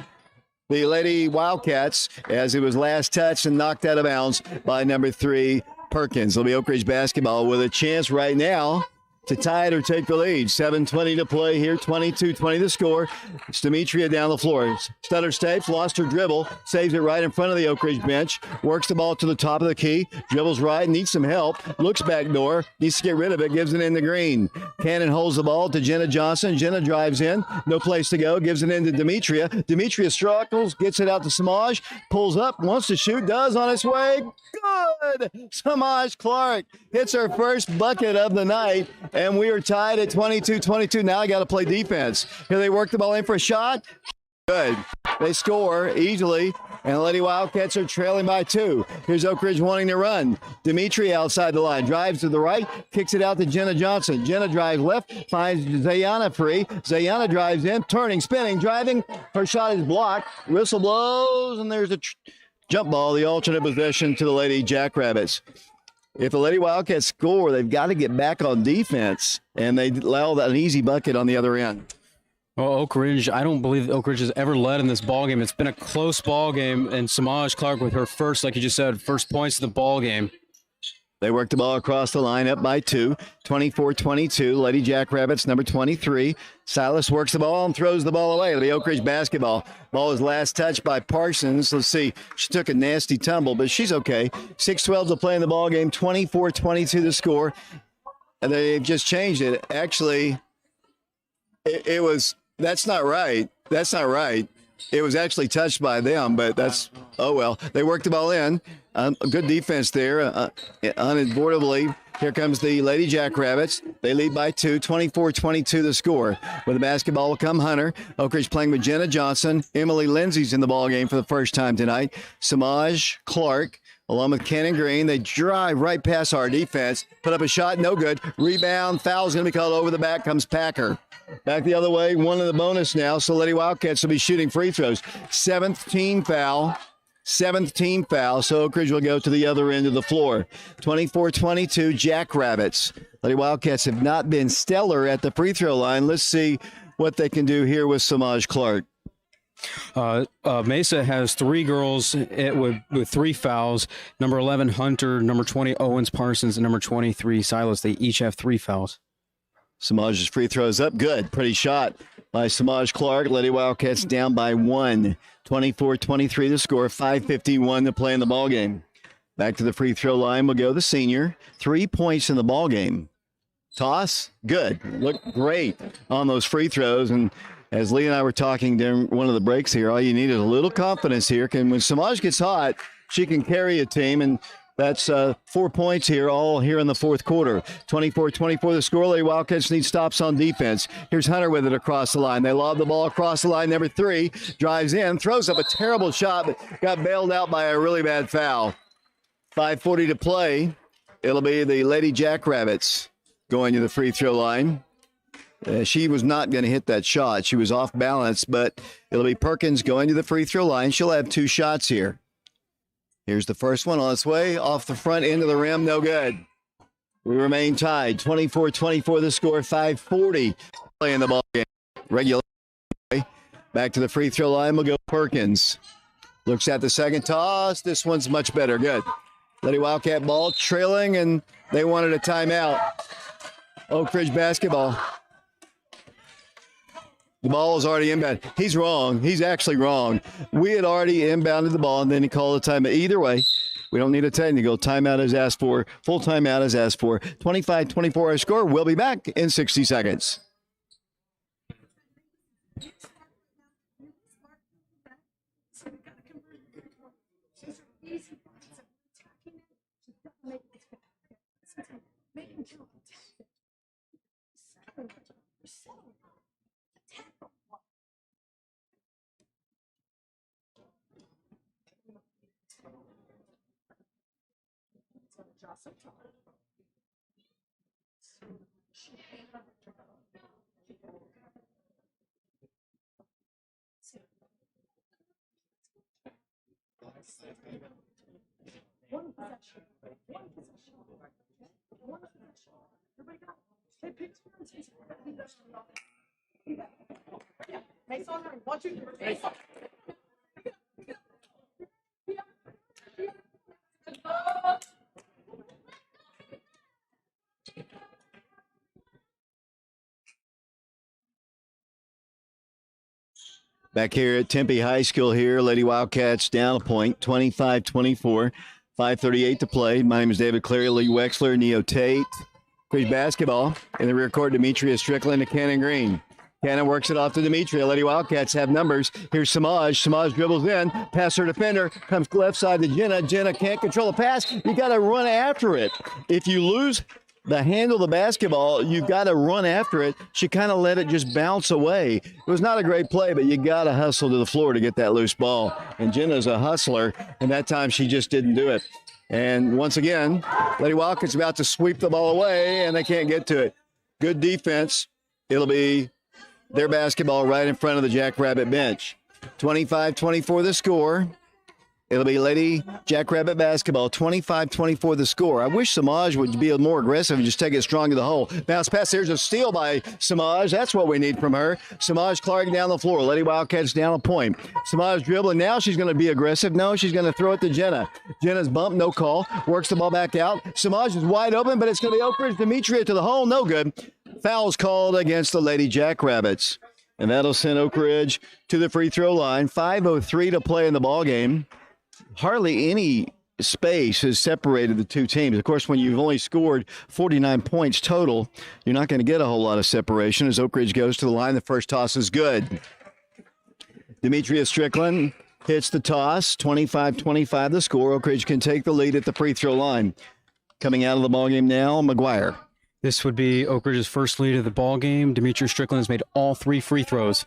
the Lady Wildcats as it was last touched and knocked out of bounds by number 3, Perkins. It'll be Oak Ridge basketball with a chance right now to tie it or take the lead. 7:20 to play here. 22-20 the score. It's Demetria down the floor. Stutter steps, lost her dribble, saves it right in front of the Oak Ridge bench, works the ball to the top of the key, dribbles right, needs some help, looks back door, needs to get rid of it, gives it in the green. Cannon holds the ball to Jenna Johnson. Jenna drives in, no place to go, gives it in to Demetria. Demetria struggles, gets it out to Samaj, pulls up, wants to shoot, does on its way. Good! Samaj Clark hits her first bucket of the night, and we are tied at 22-22. Now I got to play defense. Here they work the ball in for a shot. Good. They score easily, and the Lady Wildcats are trailing by 2. Here's Oak Ridge wanting to run. Dimitri outside the line, drives to the right, kicks it out to Jenna Johnson. Jenna drives left, finds Zayana free. Zayana drives in, turning, spinning, driving. Her shot is blocked. Whistle blows, and there's a jump ball, the alternate possession to the Lady Jackrabbits. If the Lady Wildcats score, they've got to get back on defense, and they allow that an easy bucket on the other end. Well, Oak Ridge, I don't believe Oak Ridge has ever led in this ball game. It's been a close ball game, and Samaj Clark with her first, like you just said, first points of the ball game. They work the ball across the line, up by 2, 24-22. Lady Jackrabbits, number 23. Silas works the ball and throws the ball away. The Oak Ridge basketball. Ball is last touched by Parsons. Let's see. She took a nasty tumble, but she's okay. 6:12 to play in the ball game. 24-22 the score. And they've just changed it. Actually, it was. That's not right. That's not right. It was actually touched by them, but that's, oh well. They worked the ball in. Good defense there. Unavoidably, here comes the Lady Jackrabbits. They lead by 2, 24-22 the score. With the basketball will come Hunter. Oak Ridge playing with Jenna Johnson. Emily Lindsay's in the ball game for the first time tonight. Samaj Clark, along with Cannon Green. They drive right past our defense. Put up a shot, no good. Rebound, foul's going to be called over the back. Comes Packer. Back the other way, one in the bonus now. So Lady Wildcats will be shooting free throws. Seventh team foul. So Oak Ridge will go to the other end of the floor. 24-22 Jackrabbits. Lady Wildcats have not been stellar at the free throw line. Let's see what they can do here with Samaj Clark. Mesa has 3 girls with 3 fouls. Number 11, Hunter. Number 20, Owens Parsons. And number 23, Silas. They each have 3 fouls. Samaj's free throws up. Good. Pretty shot by Samaj Clark. Lady Wildcats down by 1. 24-23 the score. 5:51 to play in the ball game. Back to the free throw line will go the senior. 3 points in the ball game. Toss. Good. Looked great on those free throws. And as Lee and I were talking during one of the breaks here, all you need is a little confidence here. When Samaj gets hot, she can carry a team, and that's 4 points here, all here in the fourth quarter. 24-24 the score. Lady Wildcats need stops on defense. Here's Hunter with it across the line. They lob the ball across the line. Number 3 drives in, throws up a terrible shot, but got bailed out by a really bad foul. 5:40 to play. It'll be the Lady Jackrabbits going to the free throw line. She was not going to hit that shot. She was off balance, but it'll be Perkins going to the free throw line. She'll have 2 shots here. Here's the first one on its way. Off the front end of the rim, no good. We remain tied. 24-24 the score. 5:40 play in the ball game. Regular. Back to the free throw line. We'll go Perkins. Looks at the second toss. This one's much better. Good. Lady Wildcat ball trailing, and they wanted a timeout. Oak Ridge basketball. The ball is already inbound. He's wrong. He's actually wrong. We had already inbounded the ball, and then he called a timeout. Either way, we don't need a technical. Timeout is asked for. Full timeout is asked for. 25-24 our score. We'll be back in 60 seconds. Easy. One possession. One possession. One possession. Everybody go. Hey, pick turns. Mesa on 9. 1, 2, 3. Mesa. Back here at Tempe High School here, Lady Wildcats down a point, 25-24, 5:38 to play. My name is David Cleary, Lee Wexler, Neo Tate. Crease basketball in the rear court, Demetria Strickland to Cannon Green. Cannon works it off to Demetria. Lady Wildcats have numbers. Here's Samaj. Samaj dribbles in, pass her defender, comes left side to Jenna. Jenna can't control the pass. You got to run after it. If you lose the handle of the basketball, you got to run after it. She kind of let it just bounce away. It was not a great play, but you got to hustle to the floor to get that loose ball. And Jenna's a hustler, and that time she just didn't do it. And once again, Lady Wildcats about to sweep the ball away, and they can't get to it. Good defense. It'll be their basketball right in front of the Jackrabbit bench. 25-24 the score. It'll be Lady Jackrabbit basketball, 25-24 the score. I wish Samaj would be more aggressive and just take it strong to the hole. Bounce pass. There's a steal by Samaj. That's what we need from her. Samaj Clark down the floor. Lady Wildcats down a point. Samaj dribbling. Now she's going to be aggressive. No, she's going to throw it to Jenna. Jenna's bump, no call. Works the ball back out. Samaj is wide open, but it's going to be Oak Ridge Demetria to the hole. No good. Foul's called against the Lady Jackrabbits. And that'll send Oak Ridge to the free throw line. 5:03 to play in the ball game. Hardly any space has separated the two teams. Of course, when you've only scored 49 points total, you're not going to get a whole lot of separation as Oak Ridge goes to the line. The first toss is good. Demetria Strickland hits the toss, 25-25 the score. Oak Ridge can take the lead at the free throw line. Coming out of the ballgame now, McGuire. This would be Oak Ridge's first lead of the ball game. Demetria Strickland has made all 3 free throws.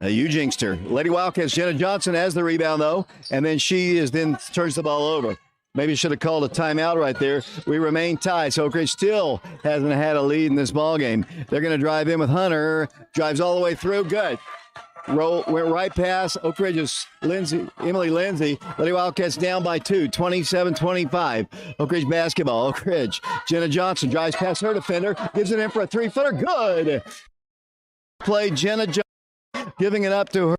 You jinxed her. Lady Wildcats, Jenna Johnson has the rebound, though, and then turns the ball over. Maybe should have called a timeout right there. We remain tied, so Oak Ridge still hasn't had a lead in this ball game. They're going to drive in with Hunter. Drives all the way through. Good. Went right past Oak Ridge's Emily Lindsay. Lady Wildcats down by 2, 27-25. Oak Ridge basketball. Oak Ridge. Jenna Johnson drives past her defender. Gives it in for a 3-footer. Good. Play Jenna Johnson. Giving it up to her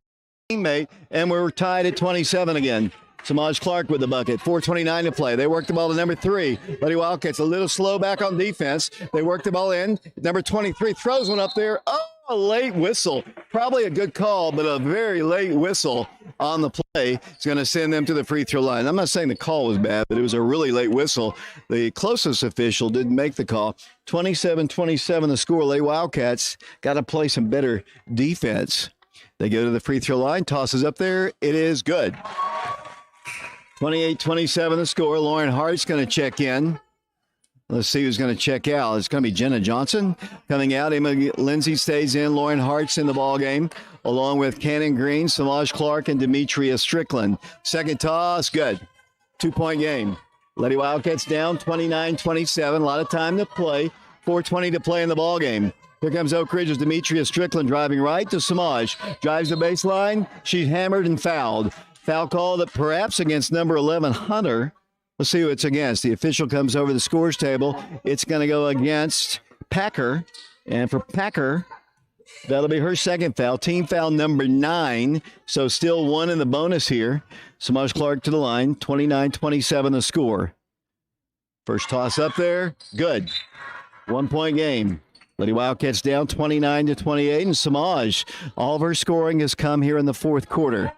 teammate, and we're tied at 27 again. Samaj Clark with the bucket. 4:29 to play. They work the ball to number 3. Lady Wildcats a little slow back on defense. They work the ball in. Number 23 throws one up there. Oh, a late whistle. Probably a good call, but a very late whistle on the play. It's going to send them to the free throw line. I'm not saying the call was bad, but it was a really late whistle. The closest official didn't make the call. 27-27 the score. Lady Wildcats got to play some better defense. They go to the free throw line, tosses up there. It is good. 28-27 the score. Lauren Hart's going to check in. Let's see who's going to check out. It's going to be Jenna Johnson coming out. Emma Lindsay stays in. Lauren Hart's in the ball game, along with Cannon Green, Samaj Clark, and Demetria Strickland. Second toss, good. 2-point game. Lady Wildcats down 29-27. A lot of time to play. 4:20 to play in the ball game. Here comes Oak Ridge's Demetria Strickland driving right to Samaj. Drives the baseline. She's hammered and fouled. Foul called perhaps against number 11, Hunter. Let's see who it's against. The official comes over the scores table. It's going to go against Packer. And for Packer, that'll be her second foul. Team foul number 9. So still 1 in the bonus here. Samaj Clark to the line. 29-27 the score. First toss up there. Good. 1-point game. Lady Wildcats down 29-28, and Samaj, all of her scoring has come here in the fourth quarter.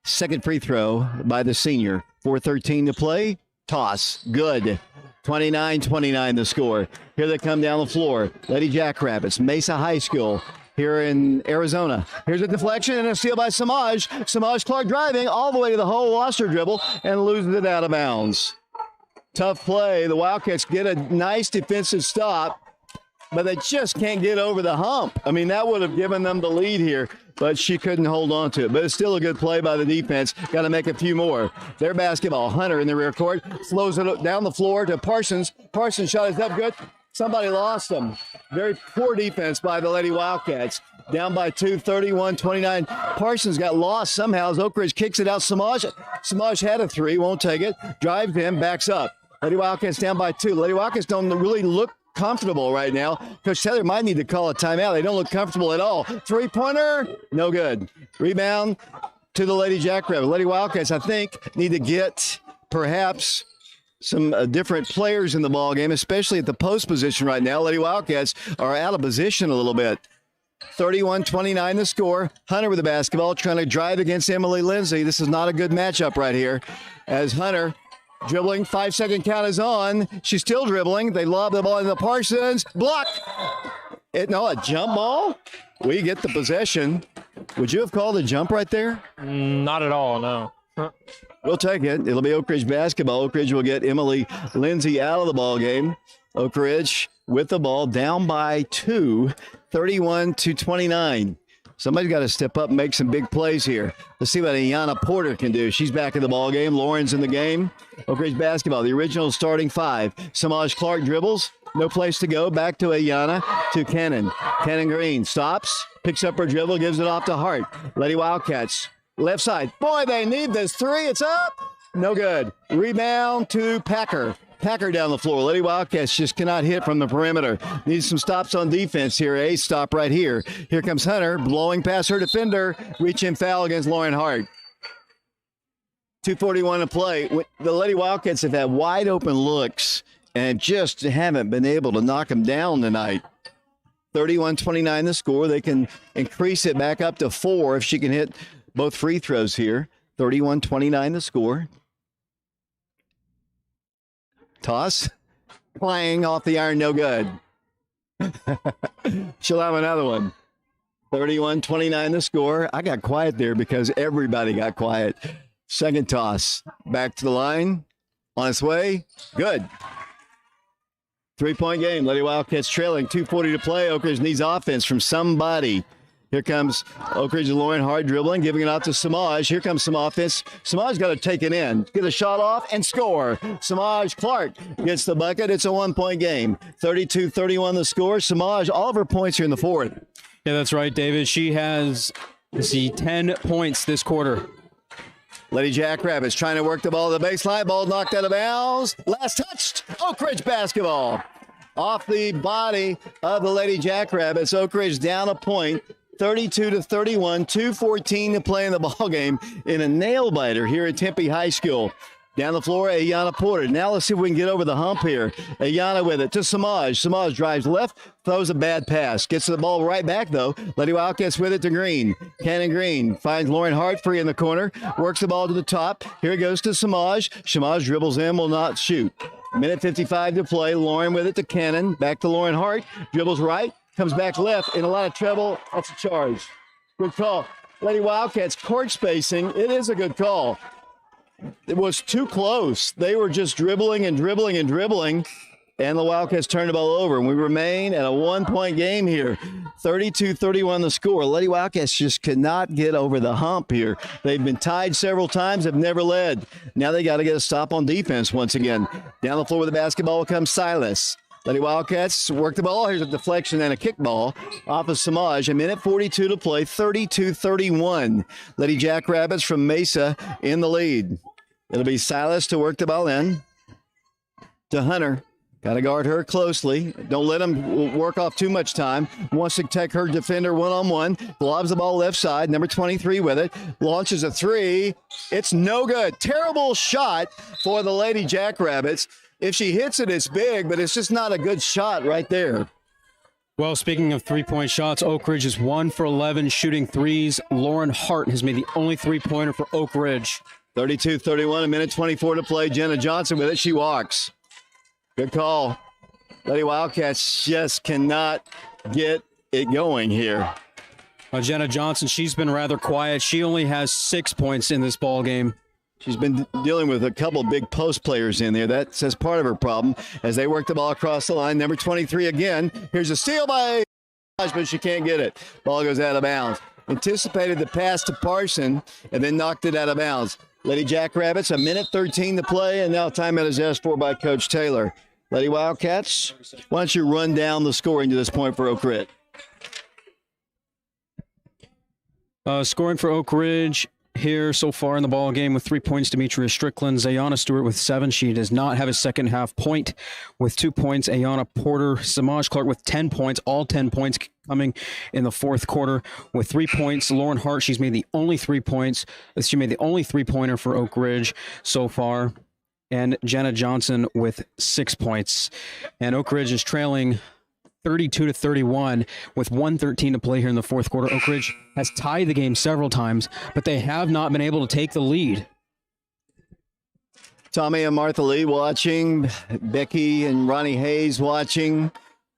Second free throw by the senior. 4:13 to play. Toss. Good. 29-29 the score. Here they come down the floor. Lady Jackrabbits, Mesa High School here in Arizona. Here's a deflection and a steal by Samaj. Samaj Clark driving all the way to the hole, lost her dribble, and loses it out of bounds. Tough play. The Wildcats get a nice defensive stop, but they just can't get over the hump. I mean, that would have given them the lead here, but she couldn't hold on to it. But it's still a good play by the defense. Got to make a few more. Their basketball. Hunter in the rear court flows it down the floor to Parsons. Parsons' shot is up good. Somebody lost them. Very poor defense by the Lady Wildcats. Down by 2, 31-29. Parsons got lost somehow as Oak Ridge kicks it out. Samaj had a three, won't take it. Drives in, backs up. Lady Wildcats down by 2. Lady Wildcats don't really look comfortable right now. Coach Taylor might need to call a timeout. They don't look comfortable at all. Three-pointer, no good. Rebound to the Lady Jackrabbit. Lady Wildcats, I think, need to get perhaps some different players in the ball game, especially at the post position right now. Lady Wildcats are out of position a little bit. 31-29 the score. Hunter with the basketball trying to drive against Emily Lindsay. This is not a good matchup right here as Hunter dribbling. 5-second count is on. She's still dribbling. They lob the ball into Parsons. Block. A jump ball? We get the possession. Would you have called a jump right there? Not at all, no. We'll take it. It'll be Oak Ridge basketball. Oak Ridge will get Emily Lindsay out of the ball game. Oak Ridge with the ball down by 2, 31-29. Somebody's got to step up and make some big plays here. Let's see what Ayanna Porter can do. She's back in the ball game. Lauren's in the game. Oak Ridge basketball, the original starting 5. Samaj Clark dribbles. No place to go. Back to Ayanna, to Cannon. Cannon Green stops, picks up her dribble, gives it off to Hart. Lady Wildcats, left side. Boy, they need this three. It's up. No good. Rebound to Packer. Packer down the floor. Lady Wildcats just cannot hit from the perimeter. Needs some stops on defense here. A stop right here. Here comes Hunter, blowing past her defender. Reach-in foul against Lauren Hart. 2:41 to play. The Lady Wildcats have had wide open looks and just haven't been able to knock them down tonight. 31-29 the score. They can increase it back up to 4 if she can hit both free throws here. 31-29 the score. Toss. Playing off the iron, no good. She'll have another one. 31-29 the score. I got quiet there because everybody got quiet. Second toss. Back to the line. On its way. Good. 3-point game. Lady Wildcats trailing. 2:40 to play. Oak Ridge needs offense from somebody. Here comes Oak Ridge and Lauren Hart dribbling, giving it out to Samaj. Here comes some offense. Samaj got to take it in, get a shot off, and score. Samaj Clark gets the bucket. It's a 1-point game. 32-31 the score. Samaj, all of her points here in the fourth. Yeah, that's right, David. She has, 10 points this quarter. Lady Jackrabbits trying to work the ball to the baseline. Ball knocked out of bounds. Last touched. Oak Ridge basketball. Off the body of the Lady Jackrabbits. Oak Ridge down a point. 32-31, 2:14 to play in the ball game in a nail biter here at Tempe High School. Down the floor, Ayanna Porter. Now let's see if we can get over the hump here. Ayanna with it to Samaj. Samaj drives left, throws a bad pass. Gets the ball right back, though. Lady Wildcats with it to Green. Cannon Green finds Lauren Hart free in the corner. Works the ball to the top. Here it goes to Samaj. Samaj dribbles in, will not shoot. Minute 55 to play. Lauren with it to Cannon. Back to Lauren Hart. Dribbles right. Comes back left in a lot of trouble. That's a charge. Good call. Lady Wildcats court spacing. It is a good call. It was too close. They were just dribbling and dribbling and dribbling, and the Wildcats turned the ball over. And we remain at a 1-point game here. 32-31 the score. Lady Wildcats just could not get over the hump here. They've been tied several times, have never led. Now they got to get a stop on defense once again. Down the floor with the basketball comes Silas. Lady Wildcats work the ball. Here's a deflection and a kickball off of Samaj. A minute 42 to play, 32-31. Lady Jackrabbits from Mesa in the lead. It'll be Silas to work the ball in to Hunter. Got to guard her closely. Don't let him work off too much time. Wants to take her defender one-on-one. Lobs the ball left side. Number 23 with it. Launches a three. It's no good. Terrible shot for the Lady Jackrabbits. If she hits it, it's big, but it's just not a good shot right there. Well, speaking of three-point shots, Oak Ridge is 1 for 11 shooting threes. Lauren Hart has made the only three-pointer for Oak Ridge. 32-31, a minute 24 to play. Jenna Johnson with it. She walks. Good call. Lady Wildcats just cannot get it going here. Jenna Johnson, she's been rather quiet. She only has 6 points in this ball game. She's been dealing with a couple big post players in there. That's part of her problem as they work the ball across the line. Number 23 again. Here's a steal by, but she can't get it. Ball goes out of bounds. Anticipated the pass to Parson and then knocked it out of bounds. Lady Jackrabbits, a minute 13 to play, and now timeout is asked for by Coach Taylor. Lady Wildcats, why don't you run down the scoring to this point for Oak Ridge? Scoring for Oak Ridge here so far in the ball game with 3 points, Demetria Strickland. Zayana Stewart with 7. She does not have a second half point with 2 points. Ayana Porter, Samaj Clark with 10 points, all 10 points coming in the fourth quarter with 3 points. Lauren Hart, she's made the only 3 points. She made the only three-pointer for Oak Ridge so far. And Jenna Johnson with 6 points. And Oak Ridge is trailing 32-31 with 1:13 to play here in the fourth quarter. Oak Ridge has tied the game several times, but they have not been able to take the lead. Tommy and Martha Lee watching. Becky and Ronnie Hayes watching.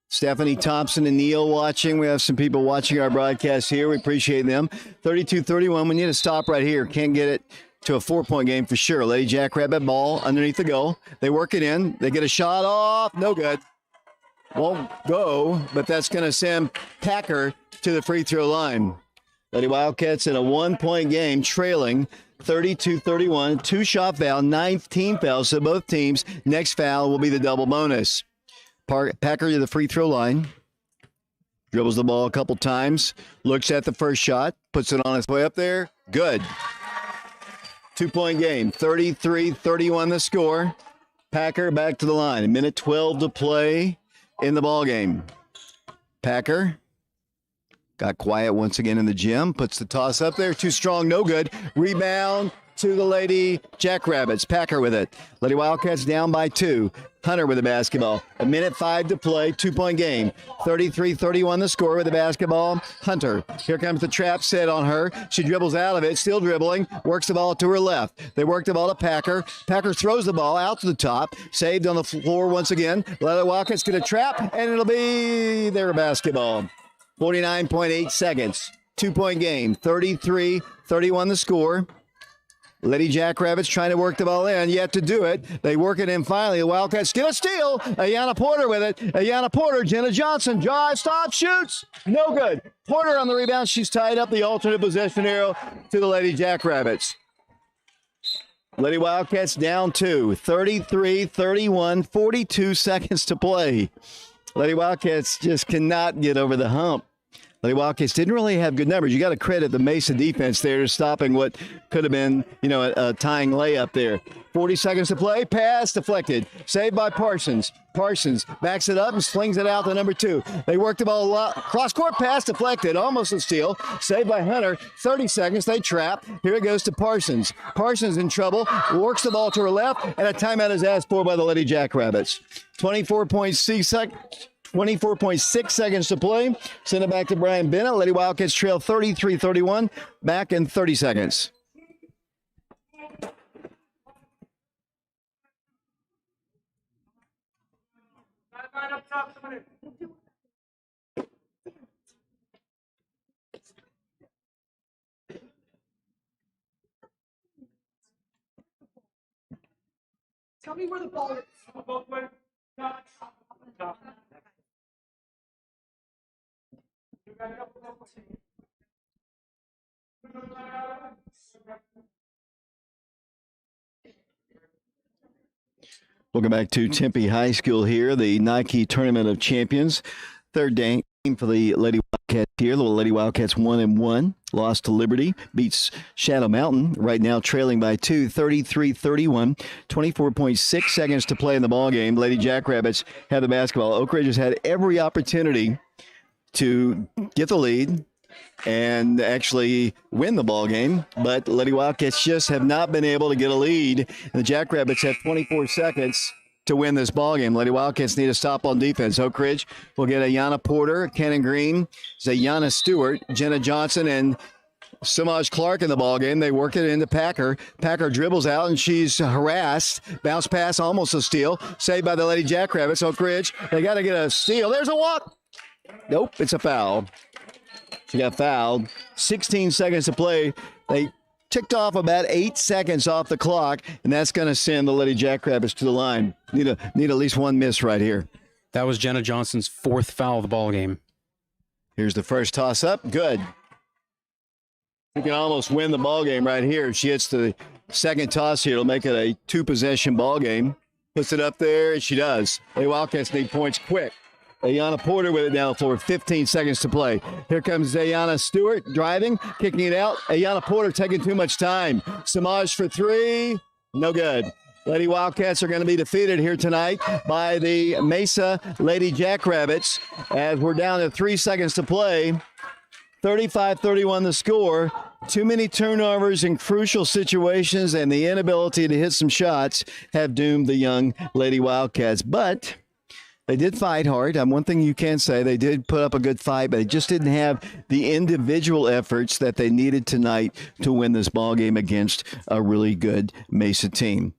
Stephanie Thompson and Neil watching. We have some people watching our broadcast here. We appreciate them. 32-31. We need to stop right here. Can't get it to a 4-point game for sure. Lady Jackrabbit ball underneath the goal. They work it in. They get a shot off. No good. Won't go, but that's going to send Packer to the free throw line. Lady Wildcats in a 1-point game, trailing 32-31. 2-shot foul, 9th team foul. So both teams' next foul will be the double bonus. Packer to the free throw line. Dribbles the ball a couple times. Looks at the first shot. Puts it on its way up there. Good. 2-point game. 33-31 the score. Packer back to the line. A minute 12 to play in the ball game. Packer got quiet once again in the gym. Puts the toss up there. Too strong, no good. Rebound to the Lady Jackrabbits. Packer with it. Lady Wildcats down by 2. Hunter with the basketball. A minute 5 to play. 2-point game. 33-31 the score with the basketball. Hunter. Here comes the trap set on her. She dribbles out of it. Still dribbling. Works the ball to her left. They work the ball to Packer. Packer throws the ball out to the top. Saved on the floor once again. Lady Wildcats get a trap, and it'll be their basketball. 49.8 seconds. 2-point game. 33-31 the score. Lady Jackrabbits trying to work the ball in, yet to do it. They work it in finally. The Wildcats get a steal. Ayana Porter with it. Ayana Porter, Jenna Johnson, drive, stop, shoots. No good. Porter on the rebound. She's tied up the alternate possession arrow to the Lady Jackrabbits. Lady Wildcats down 2. 33-31, 42 seconds to play. Lady Wildcats just cannot get over the hump. Lady Wildcats didn't really have good numbers. You got to credit the Mesa defense there stopping what could have been, a tying layup there. 40 seconds to play. Pass deflected. Saved by Parsons. Parsons backs it up and slings it out to number 2. They work the ball a lot. Cross-court pass deflected. Almost a steal. Saved by Hunter. 30 seconds. They trap. Here it goes to Parsons. Parsons in trouble. Works the ball to her left. And a timeout is asked for by the Lady Jackrabbits. 24.6 seconds to play. Send it back to Brian Bennett. Lady Wildcats trail 33-31. Back in 30 seconds. Tell me where the ball is. Welcome back to Tempe High School here, the Nike Tournament of Champions. Third game for the Lady Wildcats here. The Lady Wildcats 1-1. Lost to Liberty. Beats Shadow Mountain. Right now trailing by 2, 33-31. 24.6 seconds to play in the ball game. Lady Jackrabbits have the basketball. Oak Ridge has had every opportunity to get the lead and actually win the ball game, but Lady Wildcats just have not been able to get a lead. And the Jackrabbits have 24 seconds to win this ball game. Lady Wildcats need a stop on defense. Oak Ridge will get Ayana Porter, Cannon Green, Zayana Stewart, Jenna Johnson, and Samaj Clark in the ball game. They work it into Packer. Packer dribbles out, and she's harassed. Bounce pass, almost a steal. Saved by the Lady Jackrabbits. Oak Ridge, they got to get a steal. There's a walk. Nope, it's a foul. She got fouled. 16 seconds to play. They ticked off about 8 seconds off the clock, and that's going to send the Lady Jackrabbits to the line. Need at least one miss right here. That was Jenna Johnson's 4th foul of the ball game. Here's the first toss up. Good. You can almost win the ball game right here. If she hits the second toss here, it'll make it a 2-possession ball game. Puts it up there, and she does. The Wildcats need points quick. Ayana Porter with it down the floor. 15 seconds to play. Here comes Ayana Stewart driving, kicking it out. Ayana Porter taking too much time. Samaj for 3. No good. Lady Wildcats are going to be defeated here tonight by the Mesa Lady Jackrabbits as we're down to 3 seconds to play. 35-31 the score. Too many turnovers in crucial situations and the inability to hit some shots have doomed the young Lady Wildcats. But they did fight hard. One thing you can say, they did put up a good fight, but they just didn't have the individual efforts that they needed tonight to win this ball game against a really good Mesa team.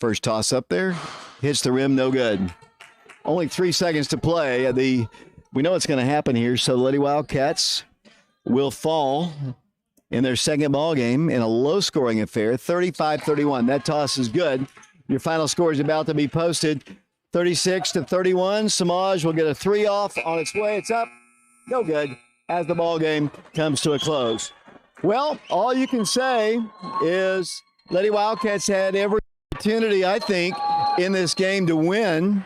First toss up there, hits the rim, no good. Only 3 seconds to play. We know what's going to happen here, so the Lady Wildcats will fall in their second ball game in a low-scoring affair, 35-31. That toss is good. Your final score is about to be posted, 36-31. Samaj will get a 3 off on its way. It's up, no good, as the ball game comes to a close. Well, all you can say is Lady Wildcats had every opportunity, I think, in this game to win.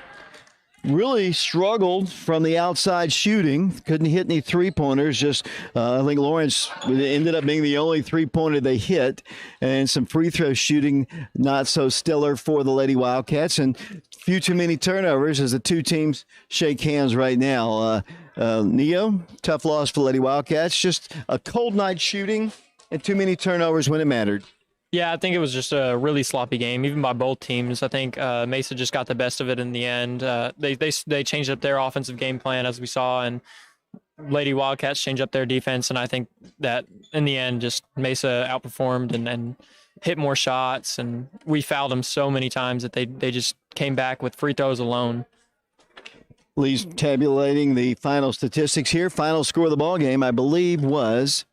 Really struggled from the outside shooting. Couldn't hit any three-pointers. Just, I think Lawrence ended up being the only three-pointer they hit. And some free throw shooting not so stellar for the Lady Wildcats. And few too many turnovers as the two teams shake hands right now. Neo, tough loss for the Lady Wildcats. Just a cold night shooting and too many turnovers when it mattered. Yeah, I think it was just a really sloppy game, even by both teams. I think Mesa just got the best of it in the end. They changed up their offensive game plan, as we saw, and Lady Wildcats changed up their defense. And I think that in the end, just Mesa outperformed and hit more shots. And we fouled them so many times that they just came back with free throws alone. Lee's tabulating the final statistics here. Final score of the ball game, I believe, was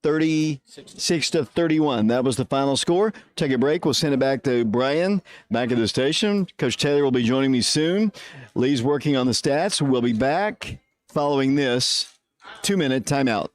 36-31. That was the final score. Take a break. We'll send it back to Brian back at the station. Coach Taylor will be joining me soon. Lee's working on the stats. We'll be back following this 2-minute timeout.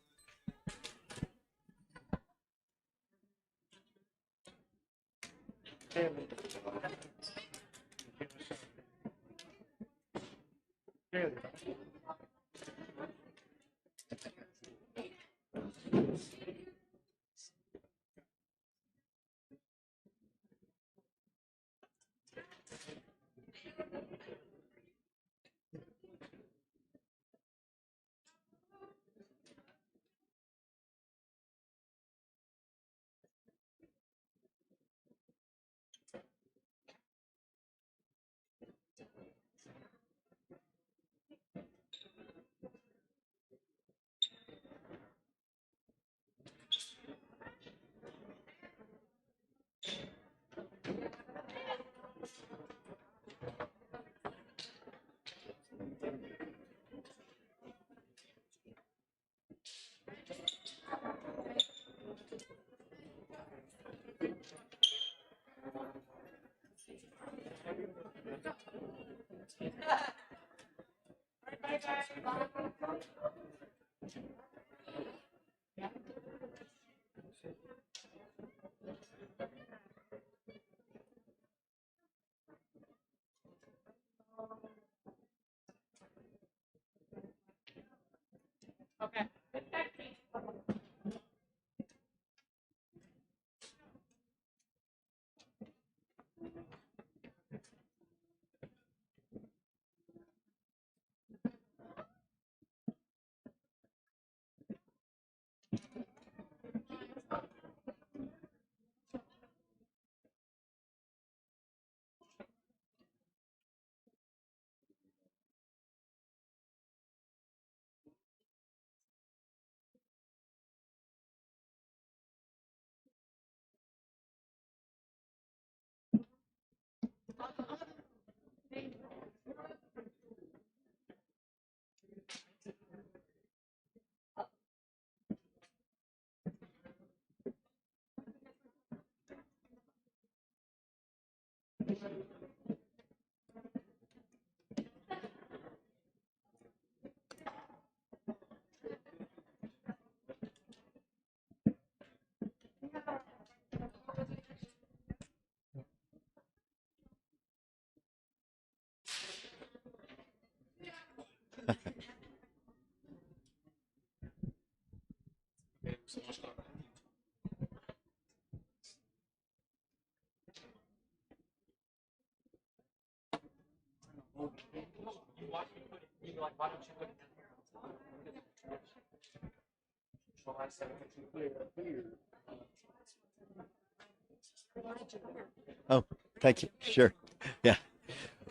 Oh, thank you. Sure. Yeah.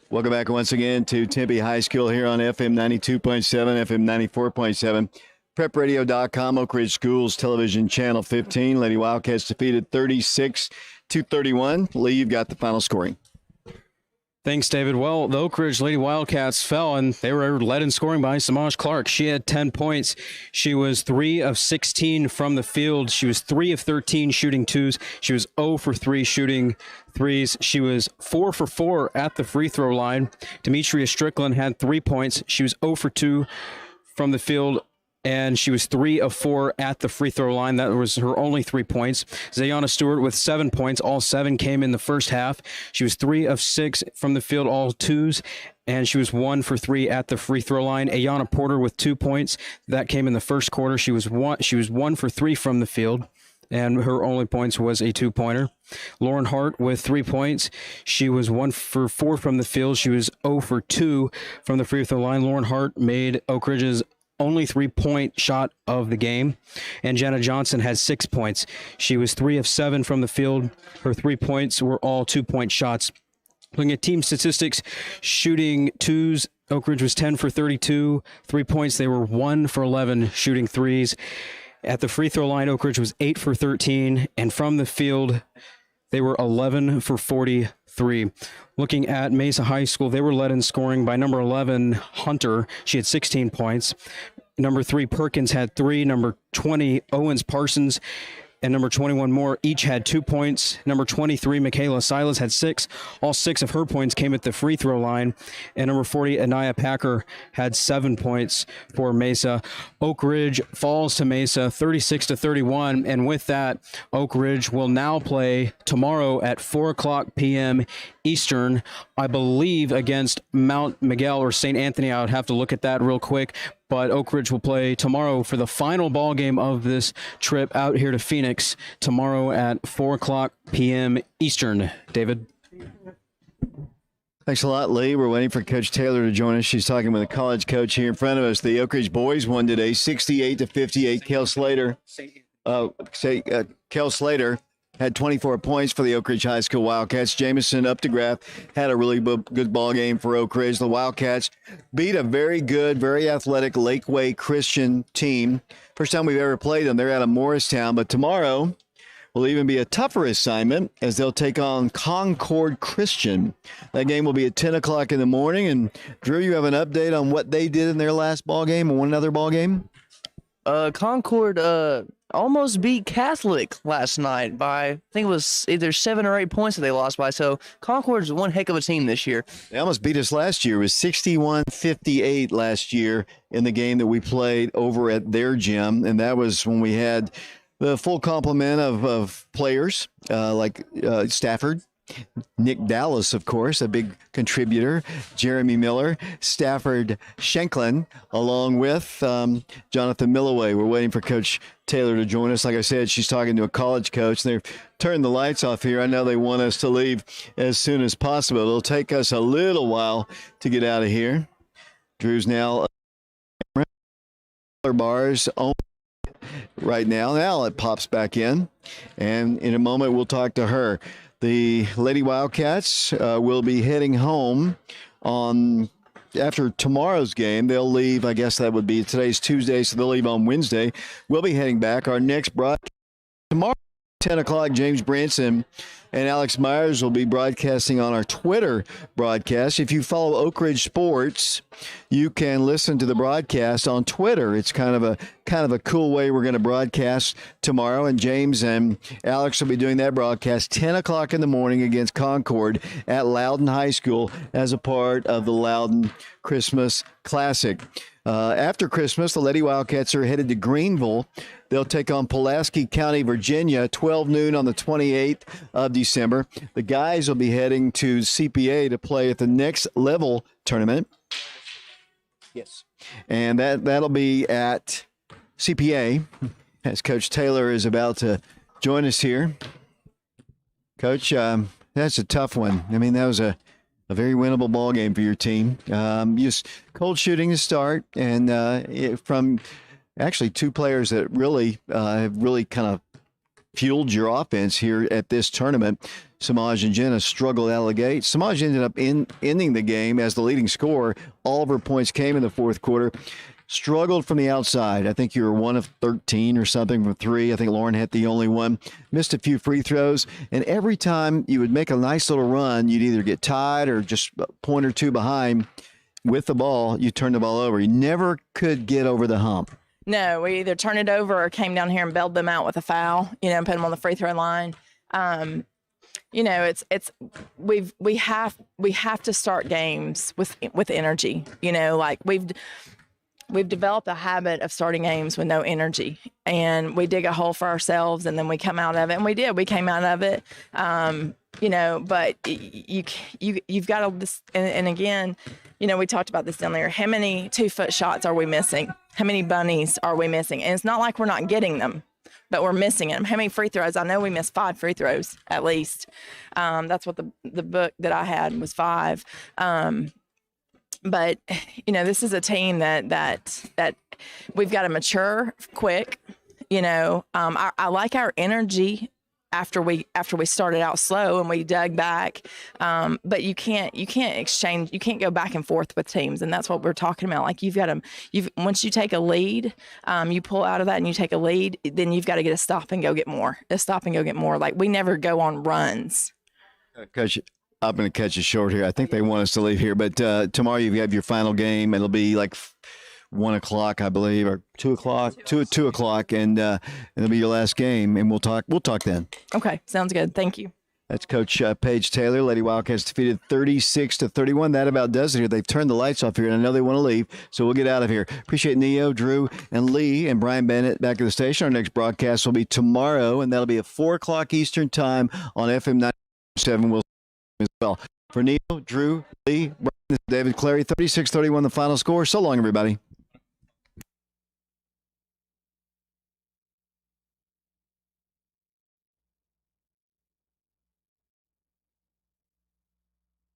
Welcome back once again to Tempe High School here on FM 92.7, FM 94.7, prepradio.com, Oak Ridge Schools Television Channel 15. Lady Wildcats defeated 36-31. Lee, you've got the final scoring. Thanks, David. Well, the Oak Ridge Lady Wildcats fell, and they were led in scoring by Samaj Clark. She had 10 points. She was 3 of 16 from the field. She was 3 of 13 shooting twos. She was 0 for 3 shooting threes. She was 4 for 4 at the free throw line. Demetria Strickland had 3 points. She was 0 for 2 from the field, and she was 3 of 4 at the free throw line. That was her only 3 points. Zayana Stewart with 7 points. All 7 came in the first half. She was 3 of 6 from the field, all twos, and she was 1 for 3 at the free throw line. Ayana Porter with 2 points. That came in the first quarter. She was 1 for 3 from the field, and her only points was a 2-pointer. Lauren Hart with 3 points. She was 1 for 4 from the field. She was 0 for 2 from the free throw line. Lauren Hart made Oak Ridge's only 3-point shot of the game. And Jenna Johnson had 6 points. She was 3 of 7 from the field. Her 3 points were all 2-point shots. Looking at team statistics, shooting twos, Oak Ridge was 10 for 32. 3 points, they were 1 for 11 shooting threes. At the free throw line, Oak Ridge was 8 for 13. And from the field, they were 11 for 43. Looking at Mesa High School, they were led in scoring by number 11, Hunter. She had 16 points. Number 3, Perkins had 3. Number 20, Owens Parsons, and number 21, Moore, each had 2 points. Number 23, Michaela Silas, had 6. All 6 of her points came at the free throw line. And number 40, Anaya Packer, had 7 points for Mesa. Oak Ridge falls to Mesa 36-31. And with that, Oak Ridge will now play tomorrow at 4 o'clock p.m. Eastern, I believe, against Mount Miguel or St. Anthony. I would have to look at that real quick. But Oak Ridge will play tomorrow for the final ball game of this trip out here to Phoenix tomorrow at 4 o'clock p.m. Eastern. David? Thanks a lot, Lee. We're waiting for Coach Taylor to join us. She's talking with a college coach here in front of us. The Oak Ridge boys won today, 68-58. Kel Slater had 24 points for the Oak Ridge High School Wildcats. Jamison Updegraff had a really good ball game for Oak Ridge. The Wildcats beat a very good, very athletic Lakeway Christian team. First time we've ever played them. They're out of Morristown. But tomorrow will even be a tougher assignment as they'll take on Concord Christian. That game will be at 10 o'clock in the morning. And, Drew, you have an update on what they did in their last ball game and one other ball game? Concord almost beat Catholic last night by, I think it was either 7 or 8 points that they lost by. So Concord's one heck of a team this year. They almost beat us last year. It was 61-58 last year in the game that we played over at their gym. And that was when we had the full complement of players like Stafford, Nick Dallas, of course, a big contributor, Jeremy Miller, Stafford Shanklin, along with Jonathan Milloway. We're waiting for Coach Taylor to join us. Like I said, she's talking to a college coach. They've turned the lights off here. I know they want us to leave as soon as possible. It'll take us a little while to get out of here. Drew's now bars on right now. Now it pops back in, and in a moment we'll talk to her. The Lady Wildcats will be heading home after tomorrow's game. They'll leave, I guess that would be today's Tuesday, so they'll leave on Wednesday. We'll be heading back. Our next broadcast tomorrow, 10 o'clock, James Branson and Alex Myers will be broadcasting on our Twitter broadcast. If you follow Oak Ridge Sports, you can listen to the broadcast on Twitter. It's kind of a cool way we're going to broadcast tomorrow. And James and Alex will be doing that broadcast 10 o'clock in the morning against Concord at Loudon High School as a part of the Loudon Christmas Classic. After Christmas, the Lady Wildcats are headed to Greenville. They'll take on Pulaski County, Virginia, 12 noon on the 28th of December. The guys will be heading to CPA to play at the Next Level tournament. Yes. And that'll be at CPA, as Coach Taylor is about to join us here. Coach, that's a tough one. I mean, that was a a very winnable ball game for your team. Just cold shooting to start, and from actually two players that really have really kind of fueled your offense here at this tournament. Samaj and Jenna struggled out of the gate. Samaj ended up ending the game as the leading scorer. All of her points came in the fourth quarter. Struggled from the outside. I think you were 1 of 13 or something from 3. I think Lauren hit the only one. Missed a few free throws. And every time you would make a nice little run, you'd either get tied or just a point or two behind with the ball. You turn the ball over. You never could get over the hump. No, we either turned it over or came down here and bailed them out with a foul, and put them on the free throw line. We have to start games with energy. Like we've developed a habit of starting games with no energy, and we dig a hole for ourselves, and then we come out of it. And we came out of it. But you've got to, and again, we talked about this down there. How many 2-foot shots are we missing? How many bunnies are we missing? And it's not like we're not getting them, but we're missing them. How many free throws? I know we missed 5 free throws at least. That's what the book that I had was 5. But this is a team that we've got to mature quick. I like our energy after we started out slow and we dug back. But you can't go back and forth with teams, and that's what we're talking about. Like once you take a lead, you pull out of that and you take a lead, then you've got to get a stop and go get more. Like we never go on runs. Coach, I'm going to cut you short here. I think they want us to leave here, but tomorrow you have your final game. It'll be like 1 o'clock, I believe, or 2 o'clock, 2 o'clock, and it'll be your last game, and we'll talk then. Okay, sounds good. Thank you. That's Coach Paige Taylor. Lady Wildcats defeated 36-31. That about does it here. They've turned the lights off here, and I know they want to leave, so we'll get out of here. Appreciate Neo, Drew, and Lee, and Brian Bennett back at the station. Our next broadcast will be tomorrow, and that'll be at 4 o'clock Eastern time on FM 97. We'll as well. For Neil, Drew, Lee, Brian, this is David Clary, 36-31 the final score. So long, everybody.